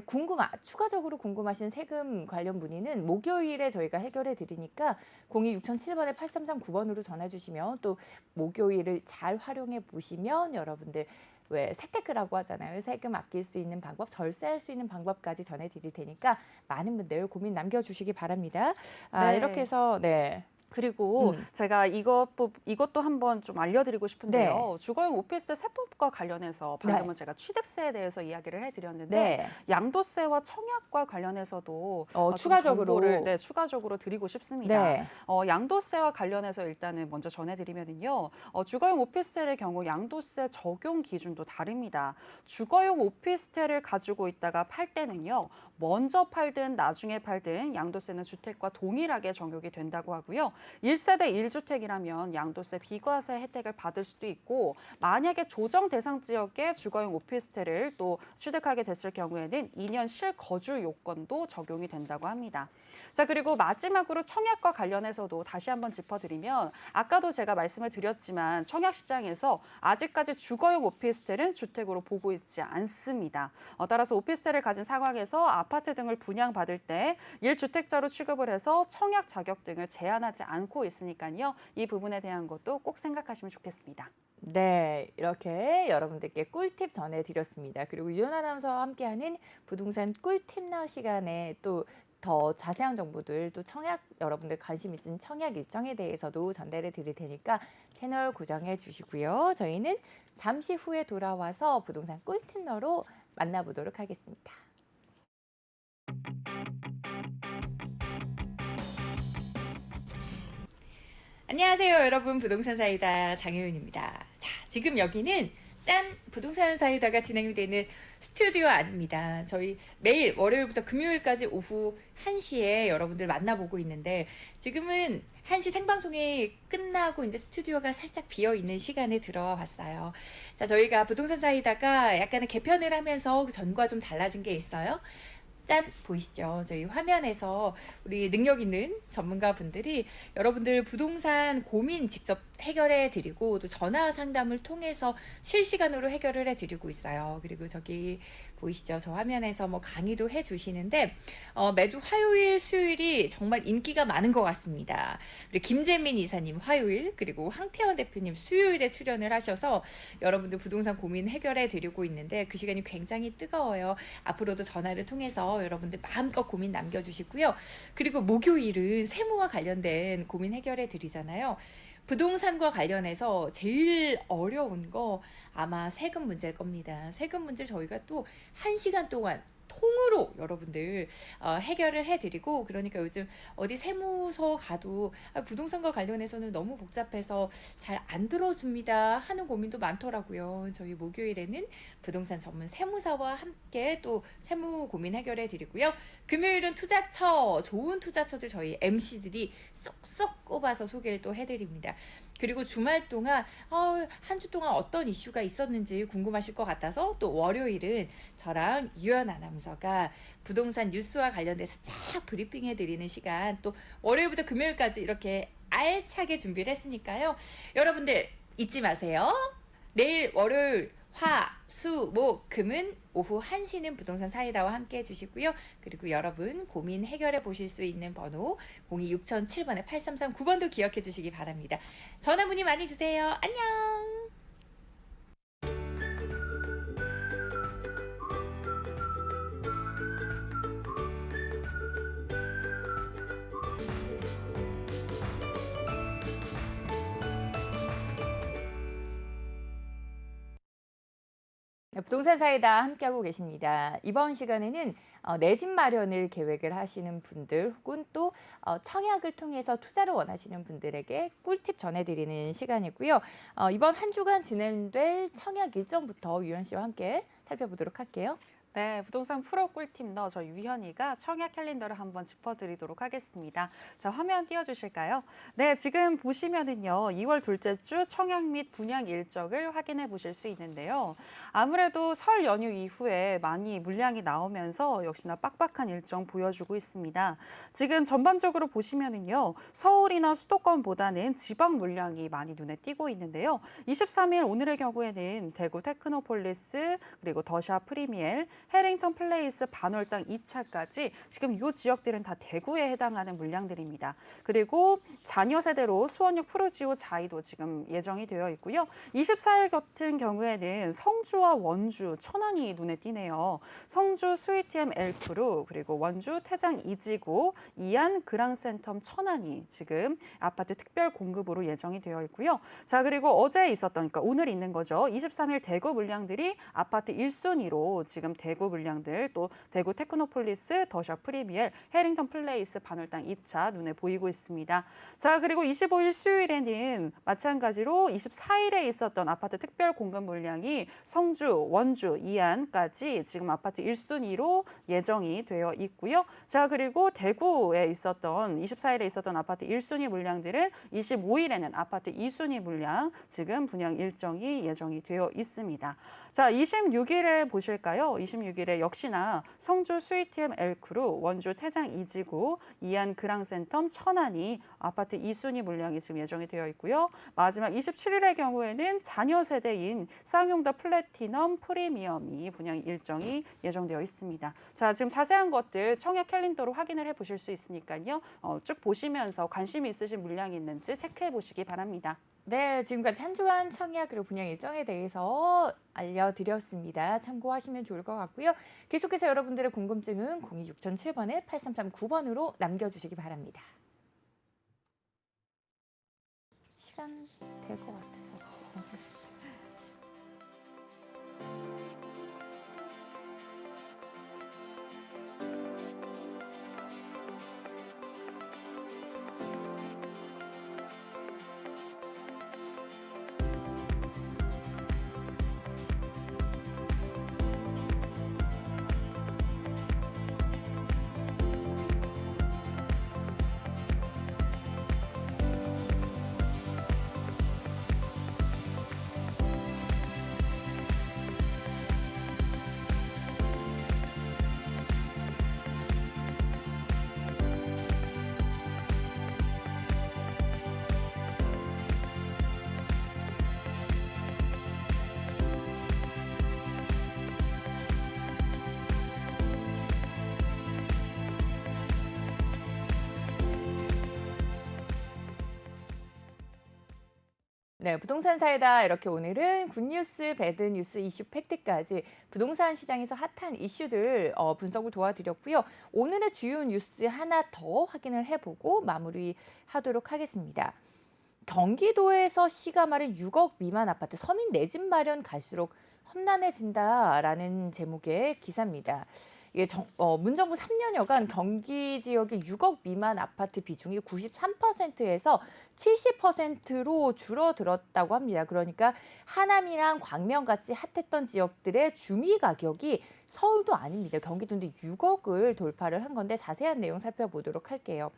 추가적으로 궁금하신 세금 관련 문의는 목요일에 저희가 해결해 드리니까 026007번에 8339번으로 전화 주시면 또 목요일을 잘 활용해 보시면 여러분들 왜 세테크라고 하잖아요. 세금 아낄 수 있는 방법, 절세할 수 있는 방법까지 전해드릴 테니까 많은 분들 고민 남겨주시기 바랍니다. 네. 이렇게 해서 네. 그리고 제가 이것도 한번 좀 알려드리고 싶은데요. 네. 주거용 오피스텔 세법과 관련해서 방금은 네. 제가 취득세에 대해서 이야기를 해드렸는데 네. 양도세와 청약과 관련해서도 추가적으로 추가적으로 드리고 싶습니다. 네. 양도세와 관련해서 일단은 먼저 전해드리면은요. 주거용 오피스텔의 경우 양도세 적용 기준도 다릅니다. 주거용 오피스텔을 가지고 있다가 팔 때는요. 먼저 팔든 나중에 팔든 양도세는 주택과 동일하게 적용이 된다고 하고요. 1세대 1주택이라면 양도세 비과세 혜택을 받을 수도 있고 만약에 조정 대상 지역의 주거용 오피스텔을 또 취득하게 됐을 경우에는 2년 실거주 요건도 적용이 된다고 합니다. 자, 그리고 마지막으로 청약과 관련해서도 다시 한번 짚어드리면 아까도 제가 말씀을 드렸지만 청약 시장에서 아직까지 주거용 오피스텔은 주택으로 보고 있지 않습니다. 따라서 오피스텔을 가진 상황에서 아파트 등을 분양받을 때 1주택자로 취급을 해서 청약 자격 등을 제한하지 않고 있으니까요. 이 부분에 대한 것도 꼭 생각하시면 좋겠습니다. 네, 이렇게 여러분들께 꿀팁 전해드렸습니다. 그리고 유연 아나운서와 함께하는 부동산 꿀팁 나 시간에 또 더 자세한 정보들 또 청약 여러분들 관심 있으신 청약 일정에 대해서도 전달해 드릴 테니까 채널 고정해 주시고요. 저희는 잠시 후에 돌아와서 부동산 꿀팁너로 만나보도록 하겠습니다. 안녕하세요, 여러분. 부동산 사이다 장혜윤입니다. 자, 지금 여기는 짠! 부동산 사이다가 진행이 되는 스튜디오 아닙니다. 저희 매일 월요일부터 금요일까지 오후 1시에 여러분들 만나보고 있는데 지금은 1시 생방송이 끝나고 이제 스튜디오가 살짝 비어있는 시간에 들어와 봤어요. 자, 저희가 부동산 사이다가 약간의 개편을 하면서 전과 좀 달라진 게 있어요. 짠! 보이시죠? 저희 화면에서 우리 능력 있는 전문가분들이 여러분들 부동산 고민 직접 해결해 드리고 또 전화 상담을 통해서 실시간으로 해결을 해 드리고 있어요. 그리고 저기 보이시죠? 저 화면에서 뭐 강의도 해 주시는데 매주 화요일, 수요일이 정말 인기가 많은 것 같습니다. 우리 김재민 이사님 화요일, 그리고 황태원 대표님 수요일에 출연을 하셔서 여러분들 부동산 고민 해결해 드리고 있는데 그 시간이 굉장히 뜨거워요. 앞으로도 전화를 통해서 여러분들 마음껏 고민 남겨주시고요. 그리고 목요일은 세무와 관련된 고민 해결해 드리잖아요. 부동산과 관련해서 제일 어려운 거 아마 세금 문제일 겁니다. 세금 문제를 저희가 또 1시간 동안 통으로 여러분들 해결을 해드리고, 그러니까 요즘 어디 세무서 가도 부동산과 관련해서는 너무 복잡해서 잘 안 들어줍니다 하는 고민도 많더라고요. 저희 목요일에는 부동산 전문 세무사와 함께 또 세무 고민 해결해 드리고요. 금요일은 투자처, 좋은 투자처들 저희 MC들이 쏙쏙 꼽아서 소개를 또 해드립니다. 그리고 주말 동안 한 주 동안 어떤 이슈가 있었는지 궁금하실 것 같아서 또 월요일은 저랑 유연 아나운서가 부동산 뉴스와 관련돼서 쫙 브리핑해 드리는 시간, 또 월요일부터 금요일까지 이렇게 알차게 준비를 했으니까요. 여러분들 잊지 마세요. 내일 월요일 화, 수, 목, 금은 오후 1시는 부동산 사이다와 함께 해주시고요. 그리고 여러분 고민 해결해 보실 수 있는 번호 026007번에 8339번도 기억해 주시기 바랍니다. 전화 문의 많이 주세요. 안녕. 부동산 사이다 함께하고 계십니다. 이번 시간에는 내 집 마련을 계획을 하시는 분들, 혹은 또 청약을 통해서 투자를 원하시는 분들에게 꿀팁 전해드리는 시간이고요. 이번 한 주간 진행될 청약 일정부터 유연 씨와 함께 살펴보도록 할게요. 네, 부동산 프로 꿀팁너 저 유현이가 청약 캘린더를 한번 짚어드리도록 하겠습니다. 자, 화면 띄워주실까요? 네, 지금 보시면은요, 2월 둘째 주 청약 및 분양 일정을 확인해 보실 수 있는데요. 아무래도 설 연휴 이후에 많이 물량이 나오면서 역시나 빡빡한 일정 보여주고 있습니다. 지금 전반적으로 보시면은요, 서울이나 수도권보다는 지방 물량이 많이 눈에 띄고 있는데요. 23일 오늘의 경우에는 대구 테크노폴리스, 그리고 더샵 프리미엘, 해링턴 플레이스 반월당 2차까지 지금 이 지역들은 다 대구에 해당하는 물량들입니다. 그리고 자녀 세대로 수원역 푸르지오 자이도 지금 예정이 되어 있고요. 24일 같은 경우에는 성주와 원주, 천안이 눈에 띄네요. 성주 스위트엠 엘크루, 그리고 원주 태장 이지구, 이안 그랑센텀 천안이 지금 아파트 특별 공급으로 예정이 되어 있고요. 자, 그리고 어제 있었던, 그러니까 오늘 있는 거죠. 23일 대구 물량들이 아파트 1순위로 지금 대구 물량들, 또 대구 테크노폴리스, 더샵 프리미엘, 해링턴 플레이스 반월당 2차 눈에 보이고 있습니다. 자, 그리고 25일 수요일에는 마찬가지로 24일에 있었던 아파트 특별 공급 물량이 성주, 원주, 이안까지 지금 아파트 1순위로 예정이 되어 있고요. 자, 그리고 대구에 있었던 24일에 있었던 아파트 1순위 물량들은 25일에는 아파트 2순위 물량 지금 분양 일정이 예정이 되어 있습니다. 자, 26일에 보실까요? 26일에 역시나 성주 스위트엠 엘크루, 원주 태장 이지구, 이안 그랑센텀 천안이 아파트 2순위 물량이 지금 예정이 되어 있고요. 마지막 27일의 경우에는 자녀 세대인 쌍용더 플래티넘 프리미엄이 분양 일정이 예정되어 있습니다. 자, 지금 자세한 것들 청약 캘린더로 확인을 해보실 수 있으니까요. 쭉 보시면서 관심이 있으신 물량이 있는지 체크해 보시기 바랍니다. 네, 지금까지 한 주간 청약 그리고 분양 일정에 대해서 알려드렸습니다. 참고하시면 좋을 것 같고요. 계속해서 여러분들의 궁금증은 026007번에 8339번으로 남겨주시기 바랍니다. 시간 될 것 같아서 30분. 네, 부동산 사이다 이렇게 오늘은 굿뉴스, 배드뉴스, 이슈 팩트까지 부동산 시장에서 핫한 이슈들 분석을 도와드렸고요. 오늘의 주요 뉴스 하나 더 확인을 해보고 마무리하도록 하겠습니다. 경기도에서 시가 마른 6억 미만 아파트 서민 내 집 마련 갈수록 험난해진다라는 제목의 기사입니다. 이게 문정부 3년여간 경기 지역의 6억 미만 아파트 비중이 93%에서 70%로 줄어들었다고 합니다. 그러니까 하남이랑 광명같이 핫했던 지역들의 중위 가격이 서울도 아닙니다. 경기도인데 6억을 돌파를 한 건데 자세한 내용 살펴보도록 할게요.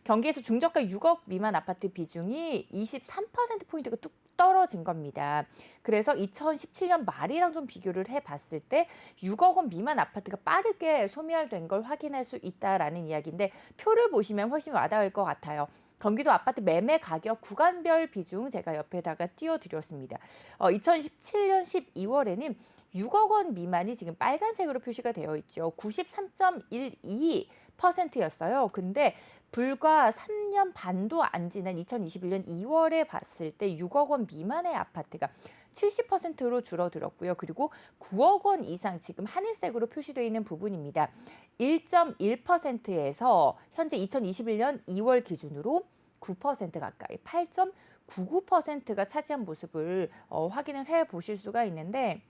경기에서 중저가 6억 미만 아파트 비중이 23%포인트가 뚝 떨어진 겁니다. 그래서 2017년 말이랑 좀 비교를 해봤을 때 6억 원 미만 아파트가 빠르게 소멸된 걸 확인할 수 있다라는 이야기인데 표를 보시면 훨씬 와닿을 것 같아요. 경기도 아파트 매매 가격 구간별 비중 제가 옆에다가 띄워드렸습니다. 2017년 12월에는 6억 원 미만이 지금 빨간색으로 표시가 되어 있죠. 93.12%였어요. 근데 불과 3년 반도 안 지난 2021년 2월에 봤을 때 6억 원 미만의 아파트가 70%로 줄어들었고요. 그리고 9억 원 이상 지금 하늘색으로 표시되어 있는 부분입니다. 1.1%에서 현재 2021년 2월 기준으로 9% 가까이 8.99%가 차지한 모습을 확인을 해보실 수가 있는데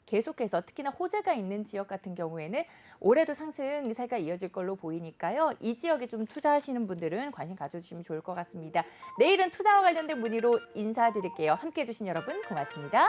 계속해서 특히나 호재가 있는 지역 같은 경우에는 올해도 상승세가 이어질 걸로 보이니까요. 이 지역에 좀 투자하시는 분들은 관심 가져주시면 좋을 것 같습니다. 내일은 투자와 관련된 문의로 인사드릴게요. 함께해 주신 여러분 고맙습니다.